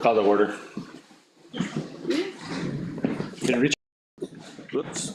Call to order. Didn't reach. Whoops.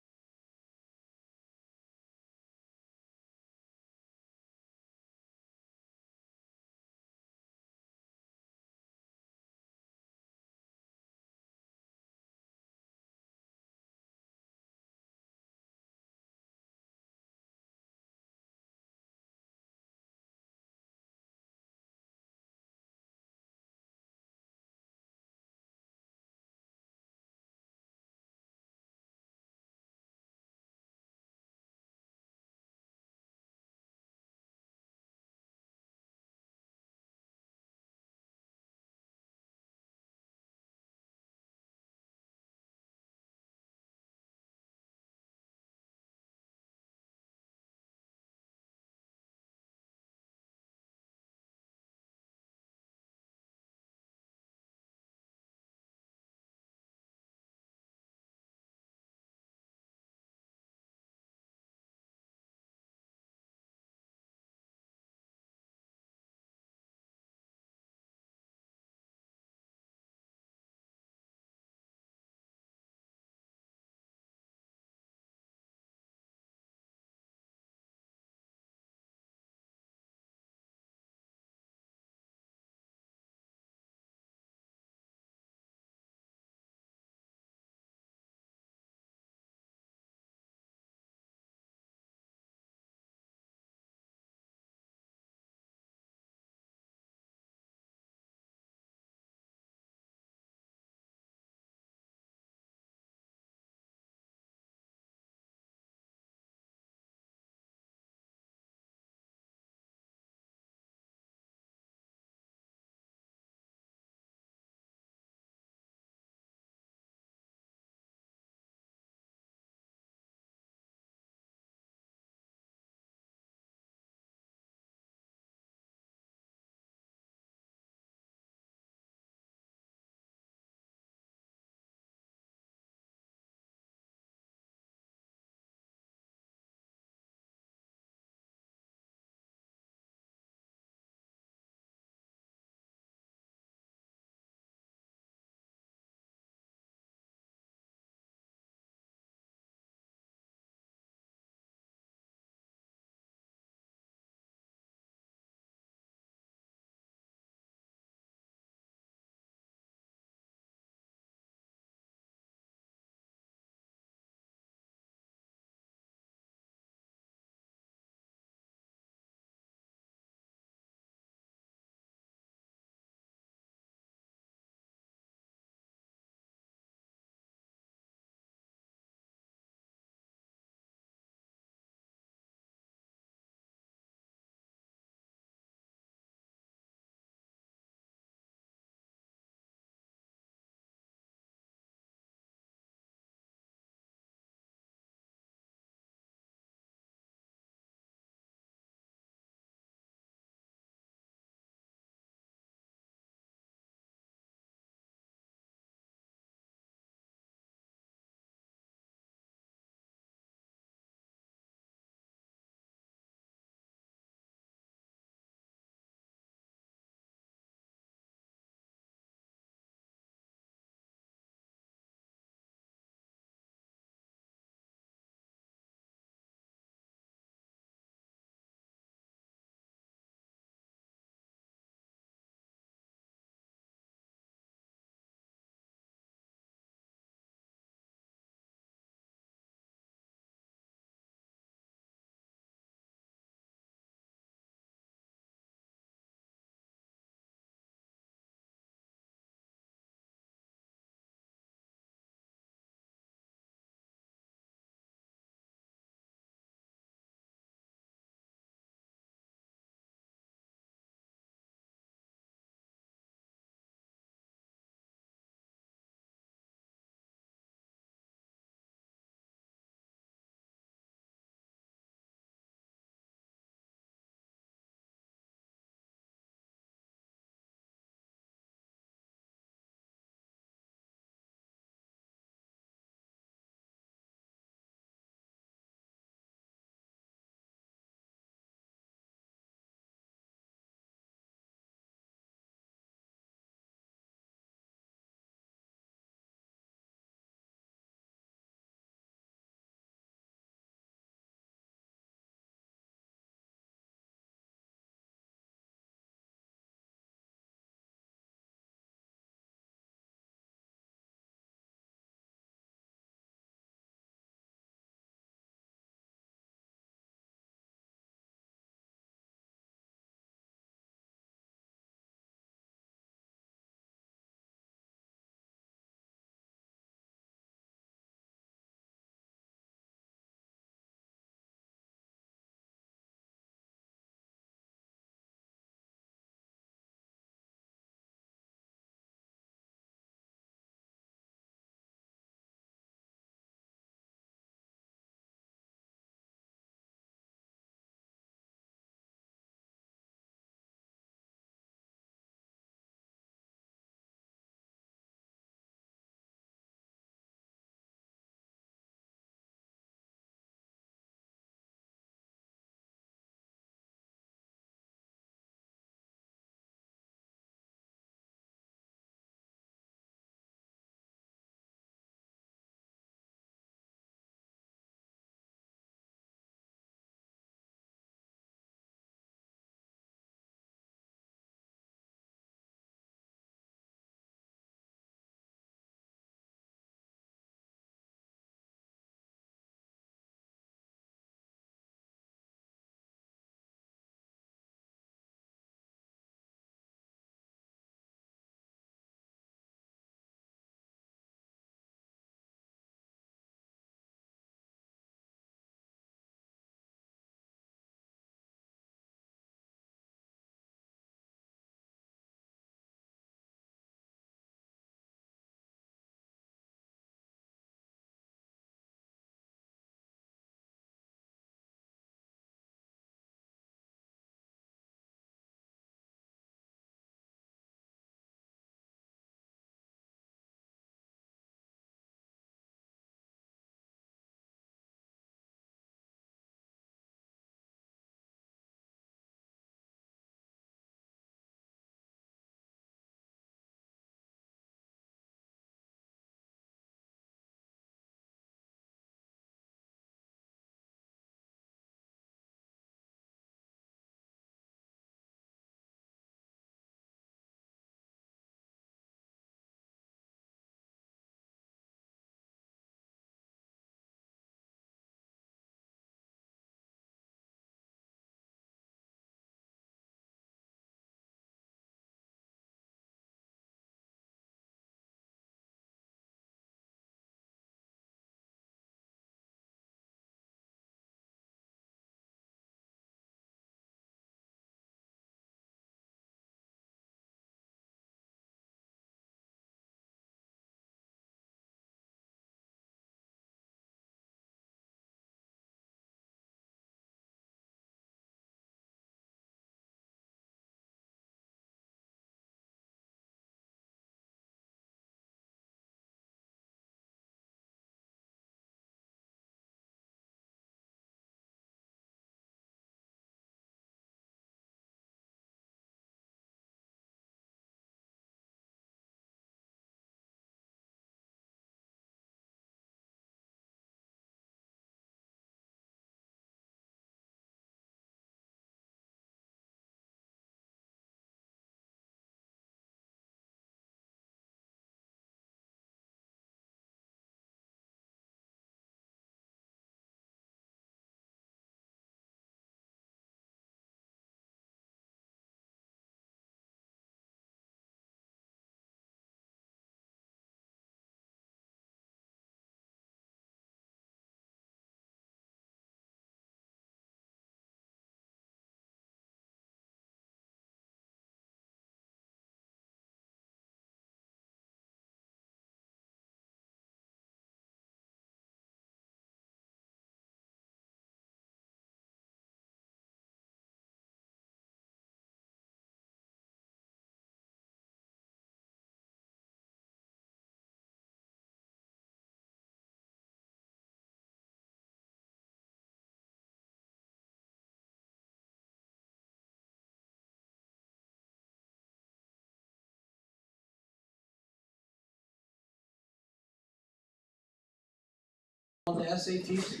on the SATs?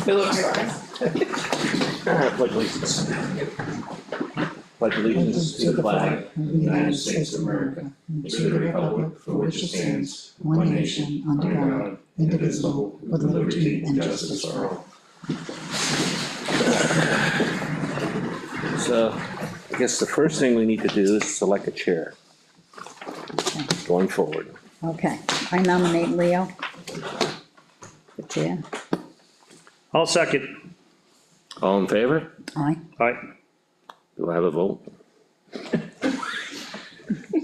It looks fine. Pledge allegiance. Pledge allegiance to the flag of the United States of America, and to the republic for which it stands, one nation, under God, indivisible, with liberty and justice for all. So, I guess the first thing we need to do is select a chair going forward. Okay, I nominate Leo, the chair. I'll second. All in favor? Aye. Aye. Do I have a vote?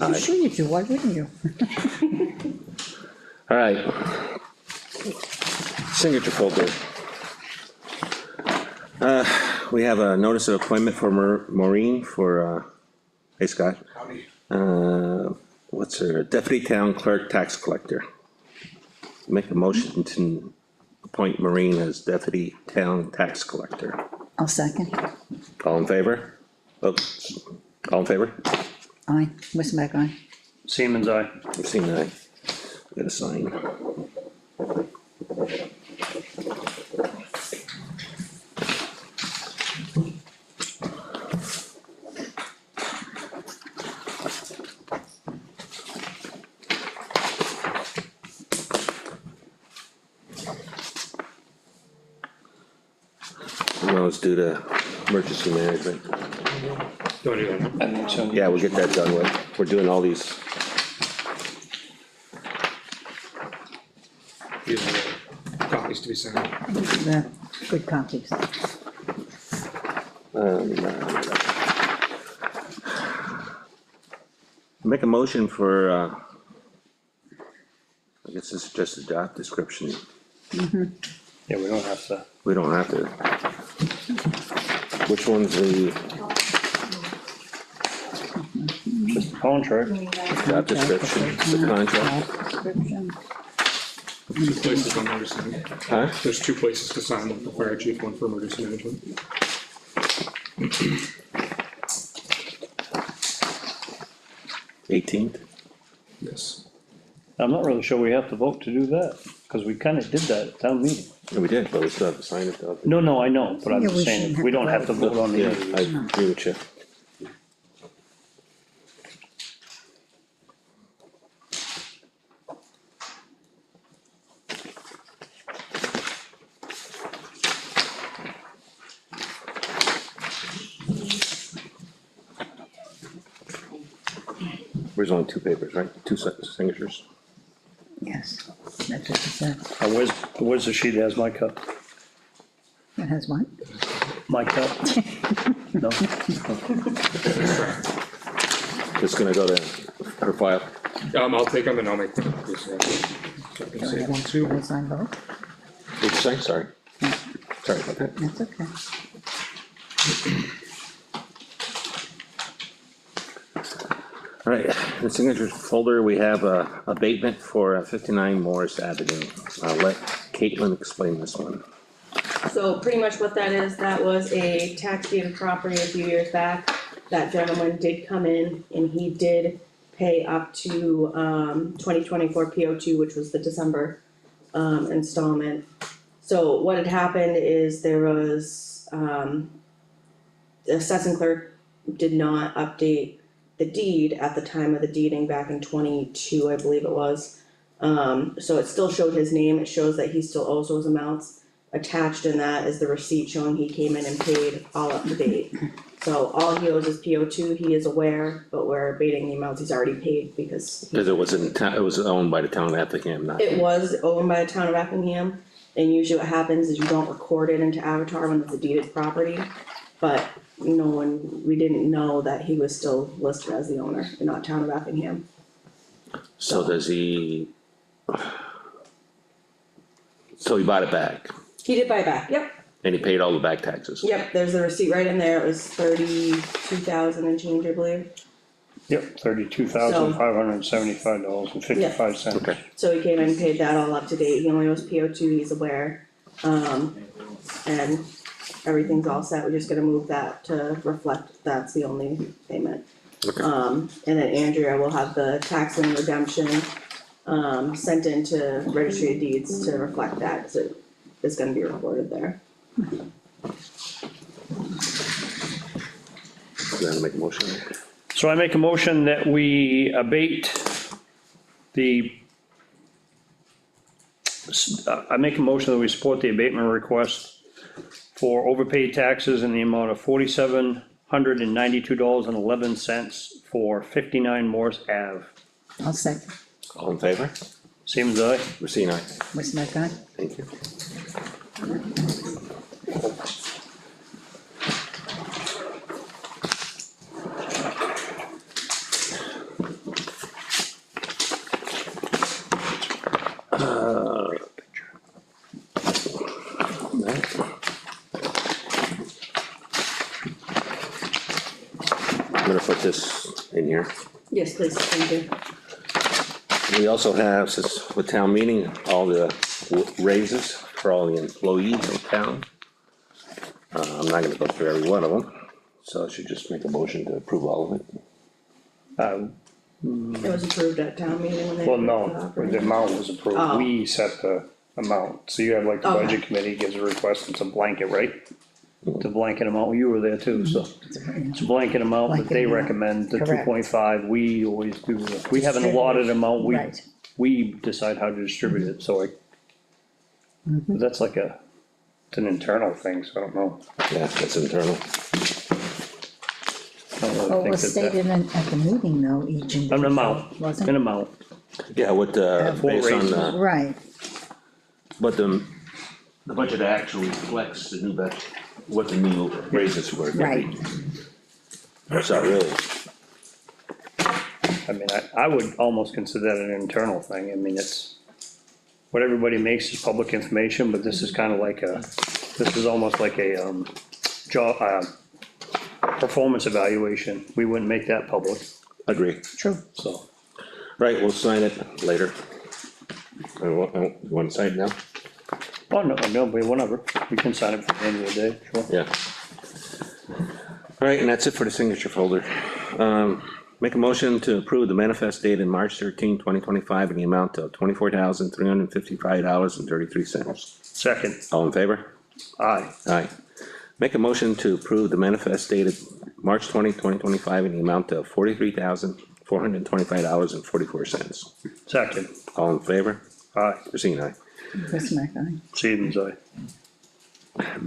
Aye. Sure you do, why wouldn't you? All right. Signature folder. We have a notice of appointment for Maureen for, hey Scott. Howdy. What's her, deputy town clerk tax collector. Make a motion to appoint Maureen as deputy town tax collector. I'll second. All in favor? Oops. All in favor? Aye, Westback, aye. Siemens, aye. I've seen that. Got a sign. Well, let's do the emergency management. Don't do that. I think so. Yeah, we'll get that done with. We're doing all these. These are the copies to be sent. The good copies. Make a motion for, I guess this is just a job description. Yeah, we don't have to. We don't have to. Which one's the Just the contract. job description, the contract? Job description. Two places on there to sign. Huh? There's two places to sign, one for fire chief, one for emergency management. Eighteenth? Yes. I'm not really sure we have to vote to do that, cause we kinda did that at town meeting. We did, but we still have to sign it though. No, I know, but I'm Yeah, just we saying, shouldn't if we have to don't have to vote on Yeah, the, I agree with you. There's only two papers, right? Two signatures. Yes, that's what it said. where's the sheet that has my cup? It has what? My cup? No? It's gonna go to her file. I'll take them and I'll make them. Copies, yeah. So I can Do I save have one to too. sign both? Did you say? Sorry. Sorry about that. That's okay. All right, the signatures folder, we have a abatement for 59 Morris Avenue. I'll let Caitlin explain this one. So pretty much what that is, that was a tax deeded property a few years back. That gentleman did come in and he did pay up to 2024 PO2, which was the December installment. So what had happened is there was the assessing clerk did not update the deed at the time of the deeding back in 22, I believe it was. So it still showed his name, it shows that he still owes those amounts. Attached in that is the receipt showing he came in and paid all up to date. So all he owes is PO2, he is aware, but we're abating the amounts he's already paid because Because it was in town, it was owned by the town of Effingham, not. it was owned by the town of Effingham. And usually what happens is you don't record it into Avatar when it's a deeded property. But no one, we didn't know that he was still listed as the owner and not town of Effingham. So does he? So he bought it back He did buy it back, yep, and he paid all the back taxes. yep, there's the receipt right in there, it was 32,000 and change, I believe. Yep, $32,575.55. Okay. So he came in and paid that all up to date, he only owes PO2, he's aware, and everything's all set, we're just gonna move that to reflect that's the only payment. Okay. And then Andrea will have the tax lien redemption, sent into registry of deeds to reflect that, cause it is gonna be recorded there. Gonna make a motion. So I make a motion that we abate I make a motion that we support the abatement request for overpaid taxes in the amount of $4,792.11 for 59 Morse Ave. I'll second. All in favor? Siemens, aye. Racine, aye. What's my guy? Thank you. I'm gonna put this in here. Yes, please, thank you. We also have, since with town meeting, all the raises for all the employees in town. I'm not gonna go through every one of them, so I should just make a motion to approve all of it. It was approved at town meeting when they. Well, approved no, the the operating. amount was approved, Oh. we set the amount, so you have like the Okay. budget committee gives a request, it's a blanket, right? The blanket amount, you were there too, so it's a blanket amount that they Blanket amount. recommend, the Correct. 2.5, we always do, we have an allotted amount, Right. we decide how to distribute it, so that's like it's an internal thing, so I don't know. Yeah, that's internal. I don't really Well, it think was that stated at the meeting though, each An individual, amount, wasn't an it? amount, Yeah, what, based on, raises. Right, what the budget actually reflects the new budget, what the new raises were. right. So really, I mean, I would almost consider that an internal thing, I mean, it's, what everybody makes is public information, but this is kinda like this is almost like a, job, performance evaluation, we wouldn't make that public, agree. True. so. Right, we'll sign it later. You wanna sign it now? Oh, no, but whatever, we can sign it for the end of the day, sure. Yeah. Alright, and that's it for the signature folder. Make a motion to approve the manifest dated March 13, 2025, in the amount of $24,355.33. Second, All in favor? aye, Aye. Make a motion to approve the manifest dated March 20, 2025, in the amount of $43,425.44. second, All in favor? aye, Racine, aye. What's my guy? Stevens, aye,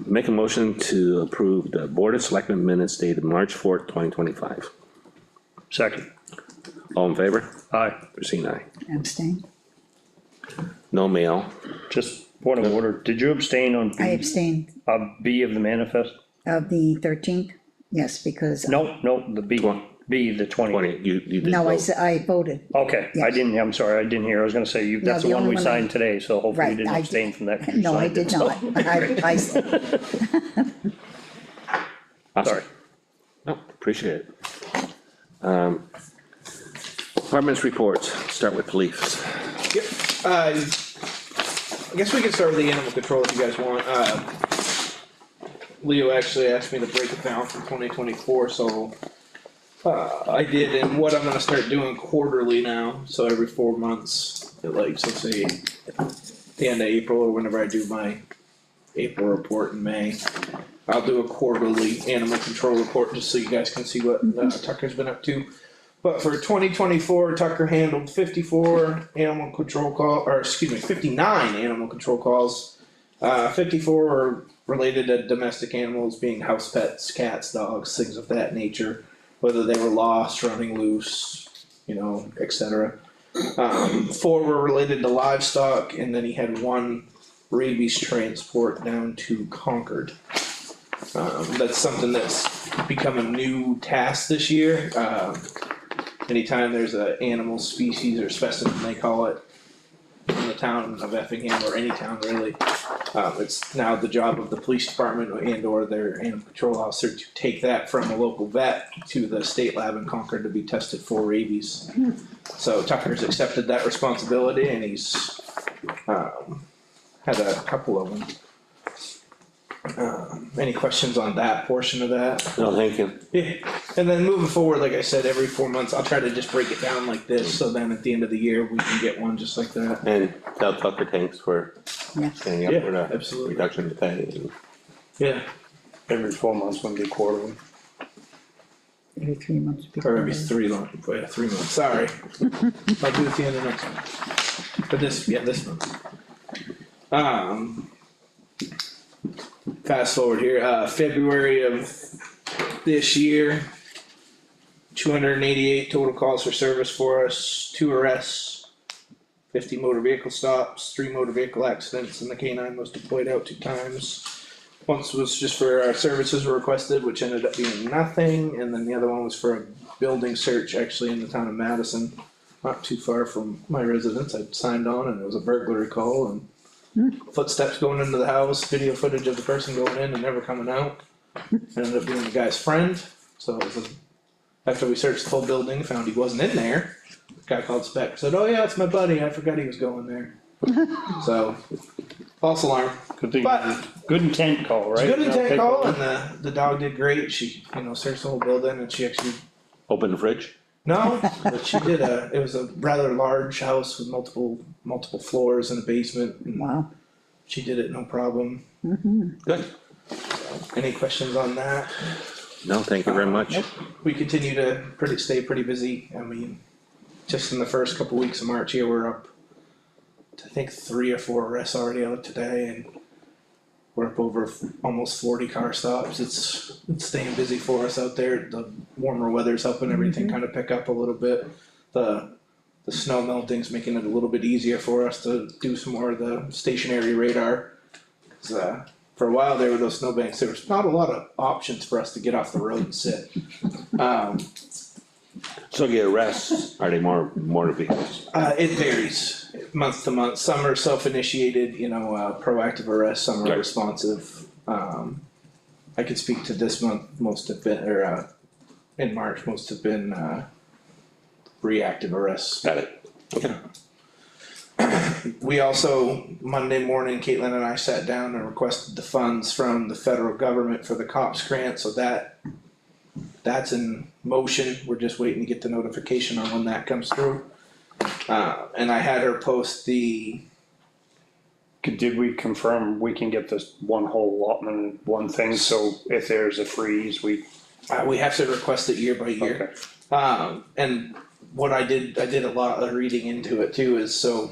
Make a motion to approve the Board of Selectmen minutes dated March 4th, 2025. second, All in favor? aye, Racine, aye. Abstain? No mail. just point of order, did you abstain on I abstain B of the manifest? of the 13th, yes, because. No, the B, B, the 20. 20, you did No, vote. I voted, Okay, I Yes. didn't, I'm sorry, I didn't hear, I was gonna say, that's the the one only we one signed today, so hopefully you Right, didn't I abstain did. from that. 'cause you no, I signed it, did so- not, Awesome. Sorry, No, appreciate it. Departments reports, start with police. Yep, I guess we can start with the animal control if you guys want, Leo actually asked me to break it down for 2024, so I did, and what I'm gonna start doing quarterly now, so every 4 months, like, so say, the end of April, or whenever I do my April report in May, I'll do a quarterly animal control report, just so you guys can see what Tucker's been up to. But for 2024, Tucker handled 54 animal control or excuse me, 59 animal control calls. 54 were related to domestic animals, being house pets, cats, dogs, things of that nature. Whether they were lost, running loose, etc. 4 were related to livestock, and then he had 1 rabies transport down to Concord. That's something that's become a new task this year. Anytime there's an animal species or specimen, they call it, in the town of Effingham, or any town really, it's now the job of the police department and or their animal control officer to take that from a local vet to the state lab in Concord to be tested for rabies. So Tucker's accepted that responsibility, and he's had a couple of them. Any questions on that portion of that? No, thank you. Yeah, And then moving forward, like I said, every 4 months, I'll try to just break it down like this, so then at the end of the year, we can get one just like that. And tell Tucker thanks for Yeah. standing up Yeah, for the absolutely. reduction to pay. And Yeah, Every 4 months wouldn't be quarterly. Every 3 months. or every 3 months, yeah, 3 months, sorry. I'll do it at the end of next month. But this month. Fast forward here, February of this year, 288 total calls for service for us, 2 arrests, 50 motor vehicle stops, 3 motor vehicle accidents, and the K9 was deployed out 2 times. Once was just for our services were requested, which ended up being nothing, and then the other one was for a building search actually in the town of Madison, not too far from my residence. I'd signed on and it was a burglary call and footsteps going into the house, video footage of the person going in and never coming out. Ended up being the guy's friend, so it was after we searched the whole building, found he wasn't in there. The guy called Spec, said, "Oh yeah, it's my buddy, I forgot he was going there." So, false alarm. Good thing, But- good intent call, It's a right? good intent call, and the dog did great. She, searched the whole building, and she actually open the fridge. no, but she did it was a rather large house with multiple floors and a basement. And Wow. she did it no problem. Good. Any questions on that? No, thank you very much. We continue to stay pretty busy. I mean, just in the first couple weeks of March here, we're up to, I think 3 or 4 arrests already out today, and we're up over almost 40 car stops. It's staying busy for us out there. The warmer weather's helping everything kind of pick up a little bit. The snow melting's making it a little bit easier for us to do some more of the stationary radar. 'Cause, for a while there with those snowbanks, there was not a lot of options for us to get off the road and sit. So the arrests, are they more vehicles? It varies month to month. Some are self-initiated, proactive arrests, some are Right. responsive. I could speak to this month, most have been, in March, most have been, reactive arrests. Got it. Okay. We also, Monday morning, Caitlin and I sat down and requested the funds from the federal government for the COPS grant, so that's in motion. We're just waiting to get the notification on when that comes through. And I had her post Did we confirm we can get this one whole allotment, one thing, so if there's a freeze, we, we have to request it year by year. okay. And what I did a lot of reading into it too, is so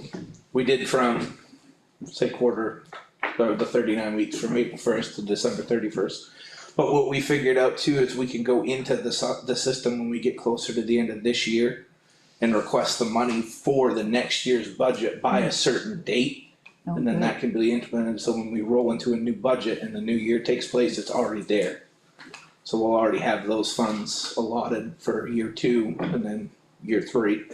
we did from, say the 39 weeks from April 1st to December 31st. But what we figured out too is we can go into the system when we get closer to the end of this year and request the money for the next year's budget by a certain date. And then that can be implemented, so when we roll into a new budget and the new year takes place, it's already there. So we'll already have those funds allotted for year 2 and then year 3.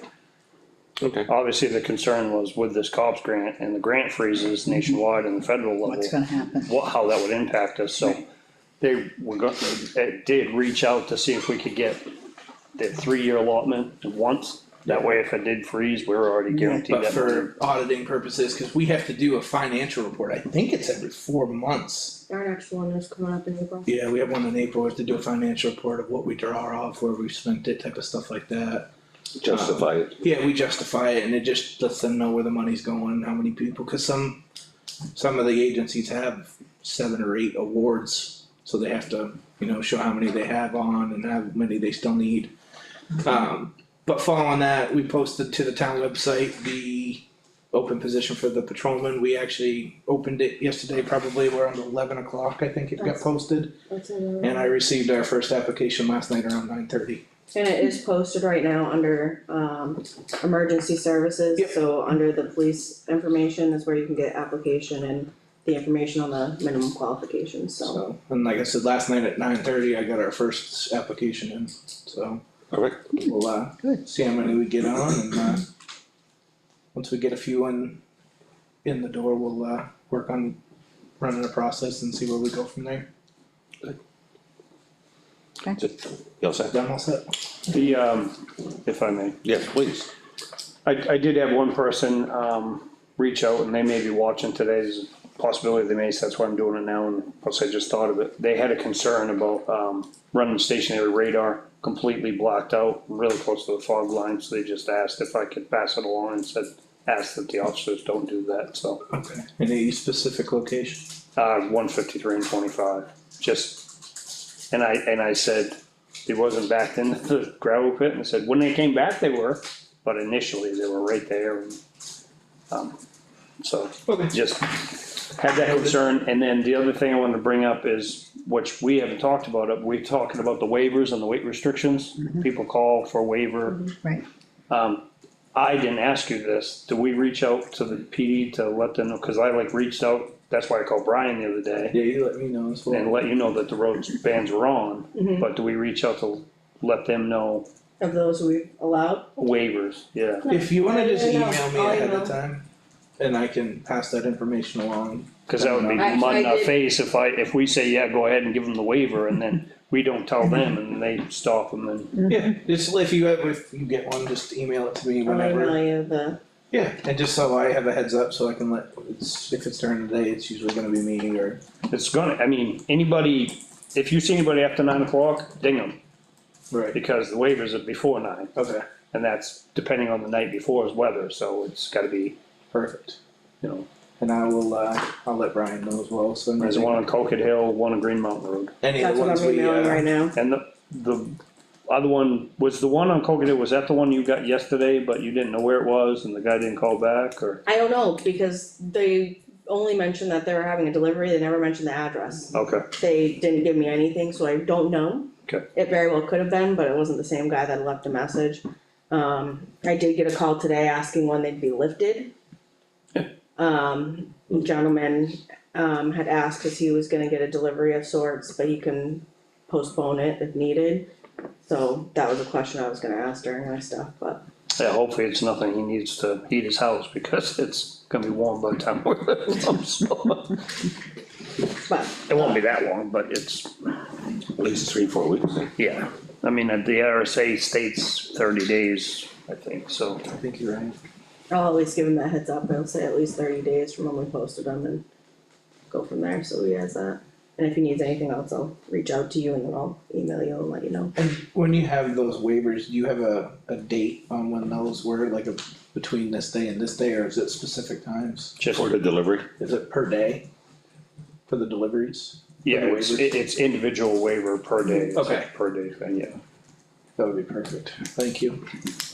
Okay. Obviously, the concern was with this COPS grant and the grant freezes nationwide and the federal level, What's gonna happen? how that would impact us, so. They did reach out to see if we could get the 3-year allotment once, that way if it did freeze, we're already guaranteed But that money. for auditing purposes, cause we have to do a financial report, I think it's every 4 months. Our next one is coming up in April. Yeah, we have one in April, we have to do a financial report of what we draw off, where we spent it, type of stuff like that. Justify it. Yeah, we justify it and it just lets them know where the money's going, how many people, cause some of the agencies have 7 or 8 awards. So they have to, show how many they have on and how many they still need. But following that, we posted to the town website the open position for the patrolman. We actually opened it yesterday, probably around 11 o'clock, I think it got posted. That's it. And I received our first application last night around 9:30. And it is posted right now under, emergency services, Yep. so under the police information is where you can get application and the information on the minimum qualifications, so. So, and like I said, last night at 9:30, I got our first application in, so Perfect. we'll, see how many we get on and, once we get a few in the door, we'll, work on running a process and see where we go from there. You all set? Done all set? The, if I may, Yes, please. I did have one person, reach out and they may be watching today, there's a possibility they may, so that's why I'm doing it now, and plus I just thought of it. They had a concern about, running stationary radar completely blocked out, really close to the fog line, so they just asked if I could pass it along and said, ask that the officers don't do that, so. Okay. Any specific location? 153 and 25, just, and I said, he wasn't backed into the gravel pit, and I said, when they came back, they were, but initially, they were right there, and, so, Okay. just had that concern, and then the other thing I wanted to bring up is, which we haven't talked about it, we're talking about the waivers and the weight restrictions, people call for waiver. Right, I didn't ask you this, do we reach out to the PD to let them know, cause I reached out, that's why I called Brian the other day. Yeah, you let me know as well. And let you know that the road bans are on, Mhm. but do we reach out to let them know Of those we've allowed? waivers, yeah. If you wanna just Yeah, email me I'll ahead email. of time, and I can pass that information along. Cause that would be I- mud in I our did- face if we say, yeah, go ahead and give them the waiver, and then we don't tell them, and they stop them, and, Yeah, just if you get one, just email it to me I'll email whenever. you the, Yeah, and just so I have a heads up, so I can if it's during the day, it's usually gonna be me or. it's gonna, I mean, anybody, if you see anybody after 9 o'clock, ding them, Right. because the waivers are before 9, Okay, and that's depending on the night before's weather, so it's gotta be, perfect. you know. And I will, I'll let Brian know as well, so. There's one on Coquet Hill, one on Green Mountain Road. Any of that's the what ones I'm we, emailing right now. And the other one, was the one on Coconut Hill, was that the one you got yesterday, but you didn't know where it was and the guy didn't call back, or? I don't know, because they only mentioned that they were having a delivery, they never mentioned the address. Okay, They didn't give me anything, so I don't know. Okay. It very well could have been, but it wasn't the same guy that left a message. I did get a call today asking when they'd be lifted. Gentleman, had asked, cause he was gonna get a delivery of sorts, but he can postpone it if needed. So that was a question I was gonna ask during my stuff, but yeah, hopefully it's nothing he needs to heat his house, because it's gonna be warm by the time we're but. It won't be that long, but it's, At least 3-4 weeks. yeah, I mean, the RSA states 30 days, I think, so. I think you're right. I'll always give him that heads up, I'll say at least 30 days from when we posted them and go from there, so he has that. And if he needs anything else, I'll reach out to you and then I'll email you and let you know. And when you have those waivers, do you have a date on when those were, between this day and this day, or is it specific times? Just, For the delivery. Is it per day? For the deliveries? yeah, the it's, waivers? it's individual waiver per day, it's a Okay. per day thing, yeah. That would be perfect, thank you.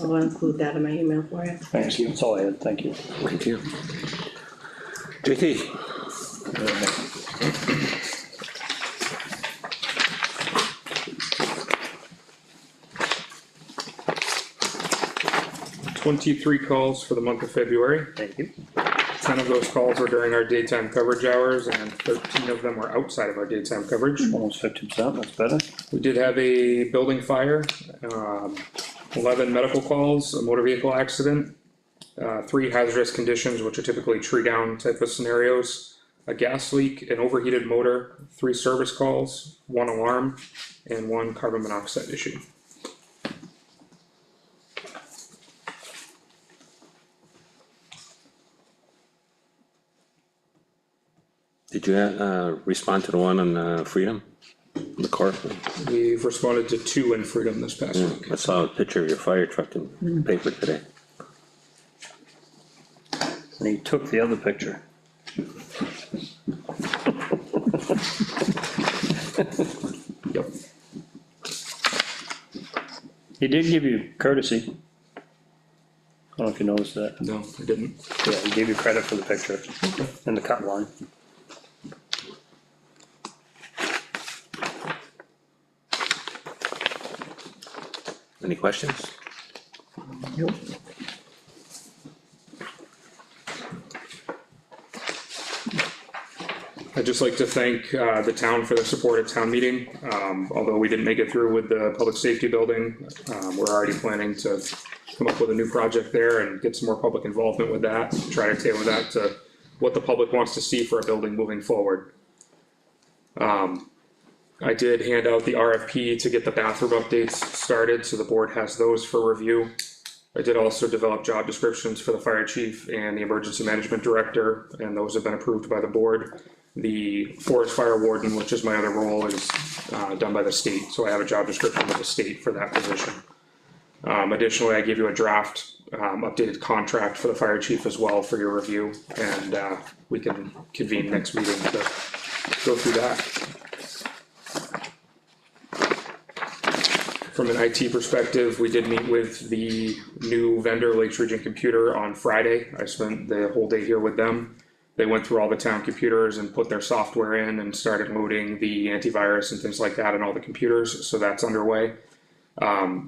I'll include that in my email for you. Thanks, that's all I had, thank you. Thank you. JT, 23 calls for the month of February. Thank you. 10 of those calls were during our daytime coverage hours and 13 of them were outside of our daytime coverage. Almost 50%, that's better. We did have a building fire, 11 medical calls, a motor vehicle accident, 3 hazardous conditions, which are typically tree down type of scenarios, a gas leak, an overheated motor, 3 service calls, 1 alarm, and 1 carbon monoxide issue. did you respond to the one on Freedom? The car? We've responded to 2 in Freedom this past Yeah, week. I saw a picture of your fire truck in the paper today. And he took the other picture. Yep. He did give you courtesy. I don't know if you noticed that. No, I didn't. Yeah, he gave you credit for the picture and the cut line. Any questions? nope, I'd just like to thank the town for their support at town meeting. Although we didn't make it through with the public safety building, we're already planning to come up with a new project there and get some more public involvement with that. Try to tailor that to what the public wants to see for a building moving forward. I did hand out the RFP to get the bathroom updates started, so the board has those for review. I did also develop job descriptions for the fire chief and the emergency management director, and those have been approved by the board. The forest fire warden, which is my other role, is done by the state, so I have a job description with the state for that position. Additionally, I gave you a draft, updated contract for the fire chief as well for your review, and we can convene next meeting to go through that. From an IT perspective, we did meet with the new vendor, Lakes Region Computer, on Friday. I spent the whole day here with them. They went through all the town computers and put their software in and started loading the antivirus and things like that on all the computers, so that's underway.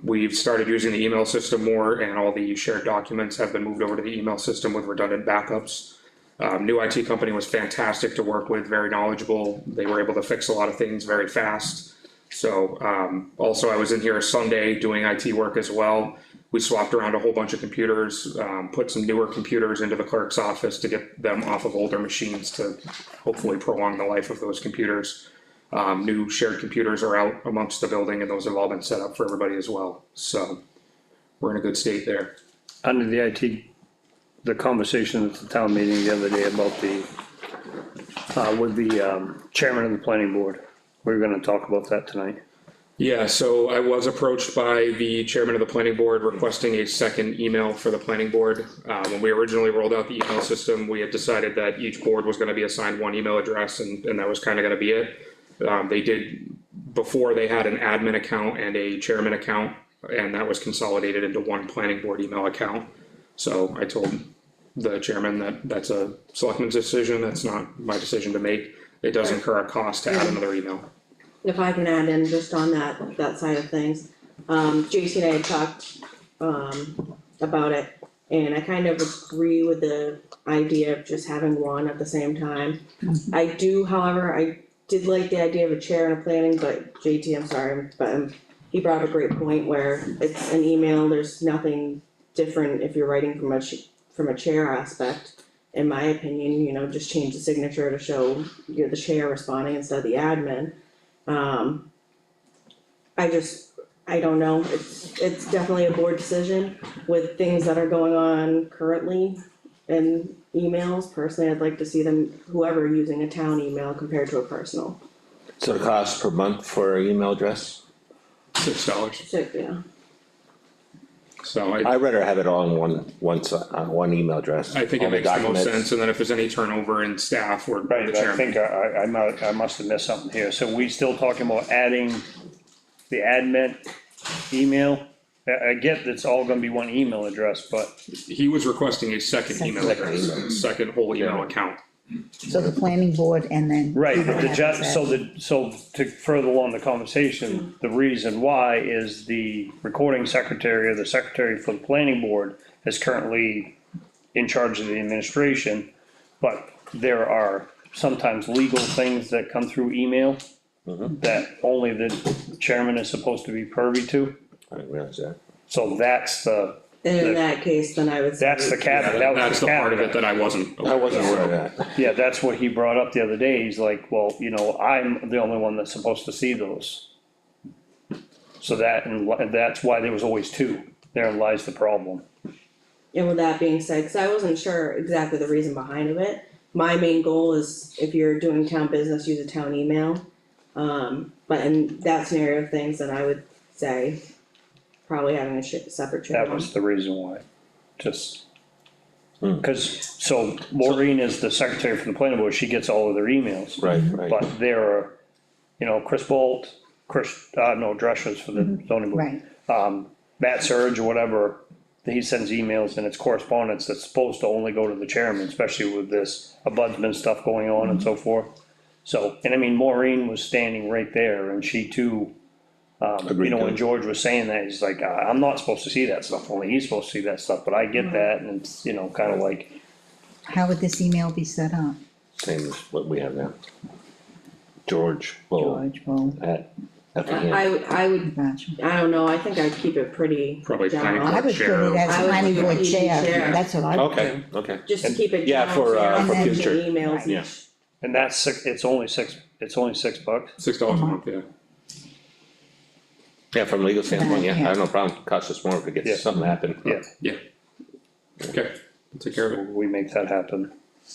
We've started using the email system more, and all the shared documents have been moved over to the email system with redundant backups. New IT company was fantastic to work with, very knowledgeable. They were able to fix a lot of things very fast. So, also I was in here Sunday doing IT work as well. We swapped around a whole bunch of computers, put some newer computers into the clerk's office to get them off of older machines to hopefully prolong the life of those computers. New shared computers are out amongst the building, and those have all been set up for everybody as well. So we're in a good state there. Under the IT, the conversation at the town meeting the other day about with the chairman of the planning board, we're gonna talk about that tonight. Yeah, so I was approached by the chairman of the planning board requesting a second email for the planning board. When we originally rolled out the email system, we had decided that each board was gonna be assigned one email address, and that was kinda gonna be it. They did, before they had an admin account and a chairman account, and that was consolidated into one planning board email account. So I told the chairman that that's a selectman's decision, that's not my decision to make. It does incur a cost to add another email. If I can add in just on that side of things, JC and I had talked, about it, and I kind of agree with the idea of just having one at the same time. I do, however, I did like the idea of a chair and a planning, but JT, I'm sorry, but he brought up a great point where it's an email, there's nothing different if you're writing from a chair aspect. In my opinion, you know, just change the signature to show you're the chair responding instead of the admin. I don't know, it's definitely a board decision with things that are going on currently in emails. Personally, I'd like to see them, whoever using a town email compared to a personal. So the cost per month for an email address? $6. So, yeah, So I'd rather have it all in one email address. I think it All the makes the most documents. sense, and then if there's any turnover in staff or the Right, I chairman. think I must have missed something here. So we still talking about adding the admin email? I get it's all gonna be one email address, but He was requesting a second email Second address, email. second whole email account. So the planning board and then. right, whoever the has that. so to further along the conversation, the reason why is the recording secretary or the secretary for the planning board is currently in charge of the administration, but there are sometimes legal things that come through email that only the chairman is supposed to be privy to, I didn't realize that. so that's the, and in that case, then I would say. that's the caveat, that was That's the the part of it caveat. that I wasn't. I wasn't aware of that. Yeah, that's what he brought up the other day, he's like, well, you know, I'm the only one that's supposed to see those. So that, and that's why there was always two, therein lies the problem. And with that being said, cause I wasn't sure exactly the reason behind of it, my main goal is if you're doing town business, use a town email. But in that scenario of things, then I would say probably having a separate That channel. was the reason why, just. Cause, so Maureen is the secretary for the planning board, she gets all of their emails. Right, right. But there are, you know, Chris Bolt, Dresch's for the zoning board. Right, Matt Surge or whatever, he sends emails and it's correspondence that's supposed to only go to the chairman, especially with this ombudsman stuff going on and so forth. So, and I mean, Maureen was standing right there and she too, you Agreed know, to when it. George was saying that, he's like, I'm not supposed to see that stuff, only he's supposed to see that stuff, but I get that and it's, you know, kinda like, how would this email be set up, Same as what we have now. George, well, George, well, at Effingham. I would, gotcha. I don't know, I think I'd keep it pretty Probably planning general, I would put chair. it as I would planning do board PB chair, chair. that's what I would do. Okay, okay. just to keep it Yeah, general. for, so you're not for sending future. Emails Yeah. each, and that's it's only $6, $6 a month, yeah. Yeah, from a legal standpoint, yeah, I Yeah. have no problem, cost us more if it Yeah. gets something happen. Yeah. Yeah. Okay, we'll take care of it. we make that happen.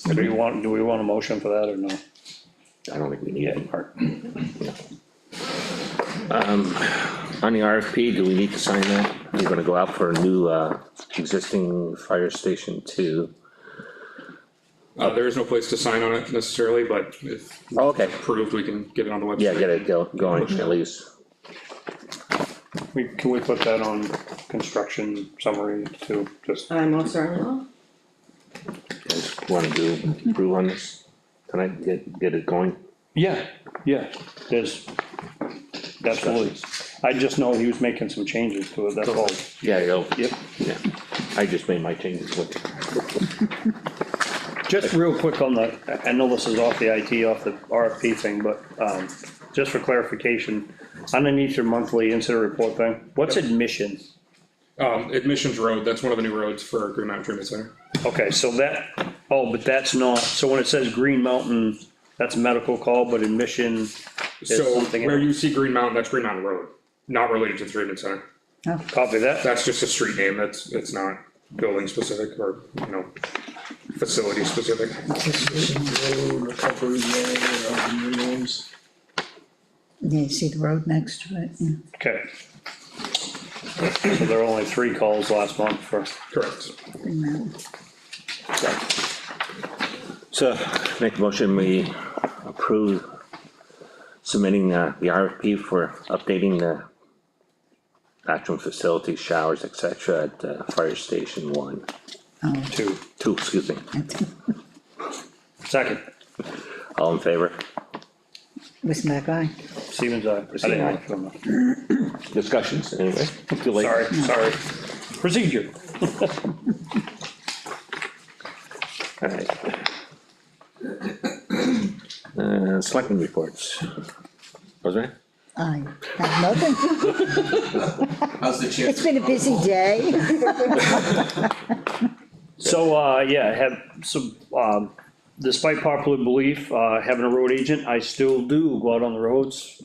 Do we want a motion for that or no? I don't think we need it, Mark. On the RFP, do we need to sign that? We're gonna go out for a new, existing fire station 2. There is no place to sign on it necessarily, but if Oh, okay, approved, we can get it on the website. yeah, get it going at least. Can we put that on construction summary too, just, I most certainly will. Guys wanna do, approve on this tonight, get it going? yeah, there's, absolutely. I just know he was making some changes to it, that's all. Yeah, Yep. yeah, I just made my changes with it. Just real quick on the, I know this is off the IT, off the RFP thing, but, just for clarification, underneath your monthly incident report thing, what's admission? Admissions Road, that's one of the new roads for Green Mountain Treatment Center. Okay, so that, oh, but that's not, so when it says Green Mountain, that's a medical call, but admission is So something where else. you see Green Mountain, that's Green Mountain Road, not related to the treatment center. Copy that? That's just a street name, it's not building specific or, facility specific. Road, recovery road, new names. Yeah, you see the road next to it, yeah. Okay. So there are only 3 calls last month for, Correct. Green Mountain. So, make a motion, we approve submitting, the RFP for updating the bathroom facilities, showers, et cetera, at, Fire Station 1, Oh, 2. 2, excuse me, that's, Second, all in favor? Wissenback, aye. Stevens, I didn't know. Discussions, anyway, too late. Sorry. Procedure. Alright. Selectmen reports. Was there? I have nothing. How's the chip? It's been a busy day. So, yeah, I have some, despite popular belief, having a road agent, I still do go out on the roads,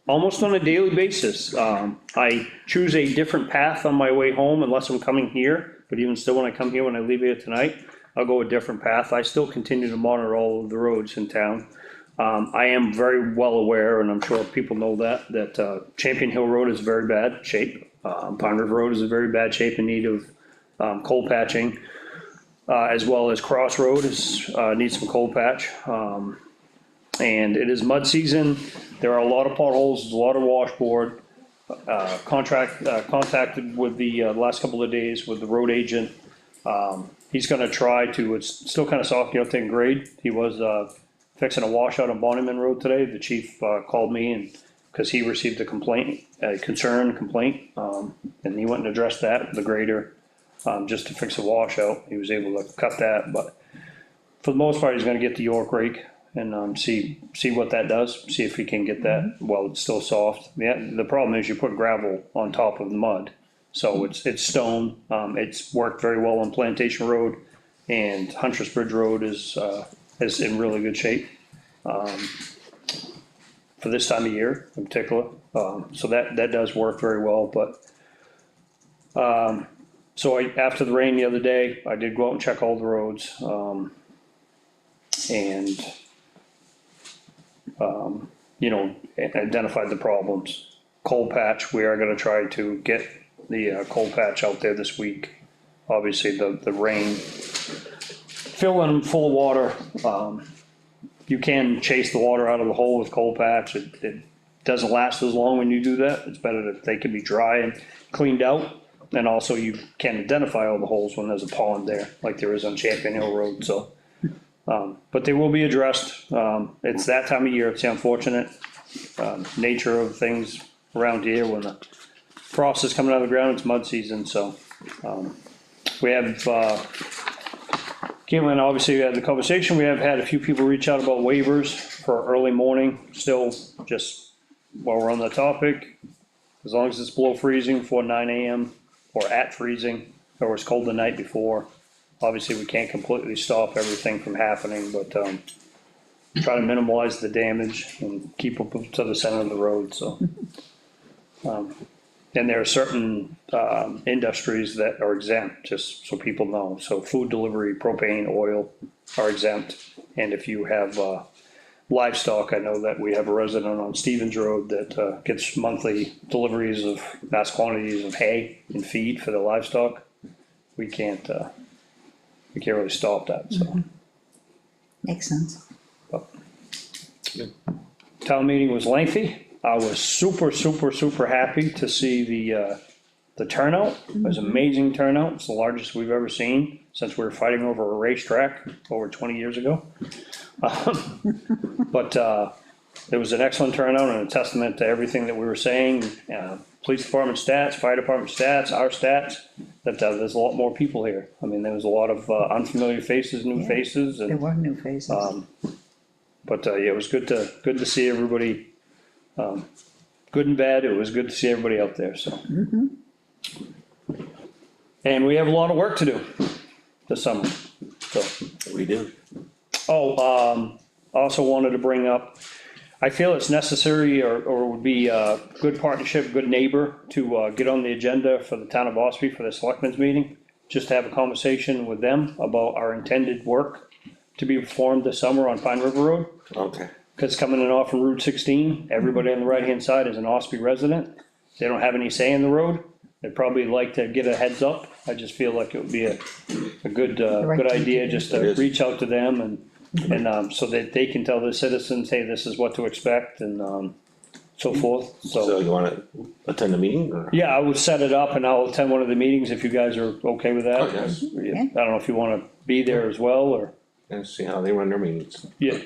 almost on a daily basis. I choose a different path on my way home unless I'm coming here, but even still, when I come here, when I leave here tonight, I'll go a different path. I still continue to monitor all of the roads in town. I am very well aware, and I'm sure people know that Champion Hill Road is very bad shape. Pine River Road is in very bad shape, in need of coal patching, as well as Cross Road needs some coal patch. And it is mud season. There are a lot of potholes, a lot of washboard. Contacted with the last couple of days with the road agent. He's gonna try to, it's still kinda soft, taking grade. He was fixing a washout on Bonnyman Road today. The chief called me and, cause he received a complaint, complaint, and he went and addressed that with the grader. Just to fix a washout, he was able to cut that, but for the most part, he's gonna get the York rake and see what that does, see if he can get that while it's still soft. Yeah, the problem is you put gravel on top of the mud, so it's stone. It's worked very well on Plantation Road, and Huntress Bridge Road is in really good shape for this time of year in particular. So that does work very well, but so after the rain the other day, I did go out and check all the roads, and identified the problems. Coal patch, we are gonna try to get the coal patch out there this week. Obviously, the rain filling them full of water. You can chase the water out of the hole with coal patch. It doesn't last as long when you do that. It's better that they can be dry and cleaned out. And also you can identify all the holes when there's a pond there, like there is on Champion Hill Road, so. But they will be addressed. It's that time of year. It's the unfortunate nature of things around here when the frost is coming out of the ground. It's mud season, so we have Caitlin, obviously we had the conversation. We have had a few people reach out about waivers for early morning. Still, just while we're on the topic, as long as it's below freezing before 9 AM or at freezing, or it's cold the night before. Obviously, we can't completely stop everything from happening, but try to minimize the damage and keep up to the center of the road, so. And there are certain industries that are exempt, just so people know. So food delivery, propane, oil are exempt. And if you have livestock, I know that we have a resident on Stevens Road that, gets monthly deliveries of vast quantities of hay and feed for the livestock. We can't really stop that, so. Makes sense. Town meeting was lengthy. I was super happy to see the turnout. It was amazing turnout. It's the largest we've ever seen since we were fighting over a racetrack over 20 years ago. But it was an excellent turnout and a testament to everything that we were saying. Police department stats, fire department stats, our stats, that there's a lot more people here. I mean, there was a lot of unfamiliar faces, new Yeah. faces, There and were new faces. but yeah, it was good to see everybody. Good and bad, it was good to see everybody out there, so. And we have a lot of work to do this summer, so. We do. Oh, also wanted to bring up, I feel it's necessary or would be a good partnership, good neighbor to get on the agenda for the town of Ospey for the selectmen's meeting. Just to have a conversation with them about our intended work to be performed this summer on Pine River Road. Okay. Cause coming in off of Route 16, everybody on the right-hand side is an Ospey resident. They don't have any say in the road. They'd probably like to get a heads up. I just feel like it would be a good, right good thing to idea do. just It to is. reach out to them and so that they can tell the citizens, hey, this is what to expect and, so forth, So you wanna attend the meeting or? yeah, I would set it up and I'll attend one of the meetings if you guys are okay with that. Oh, yes. I don't know if you wanna be there as well, or, And see how they run their meetings. yeah.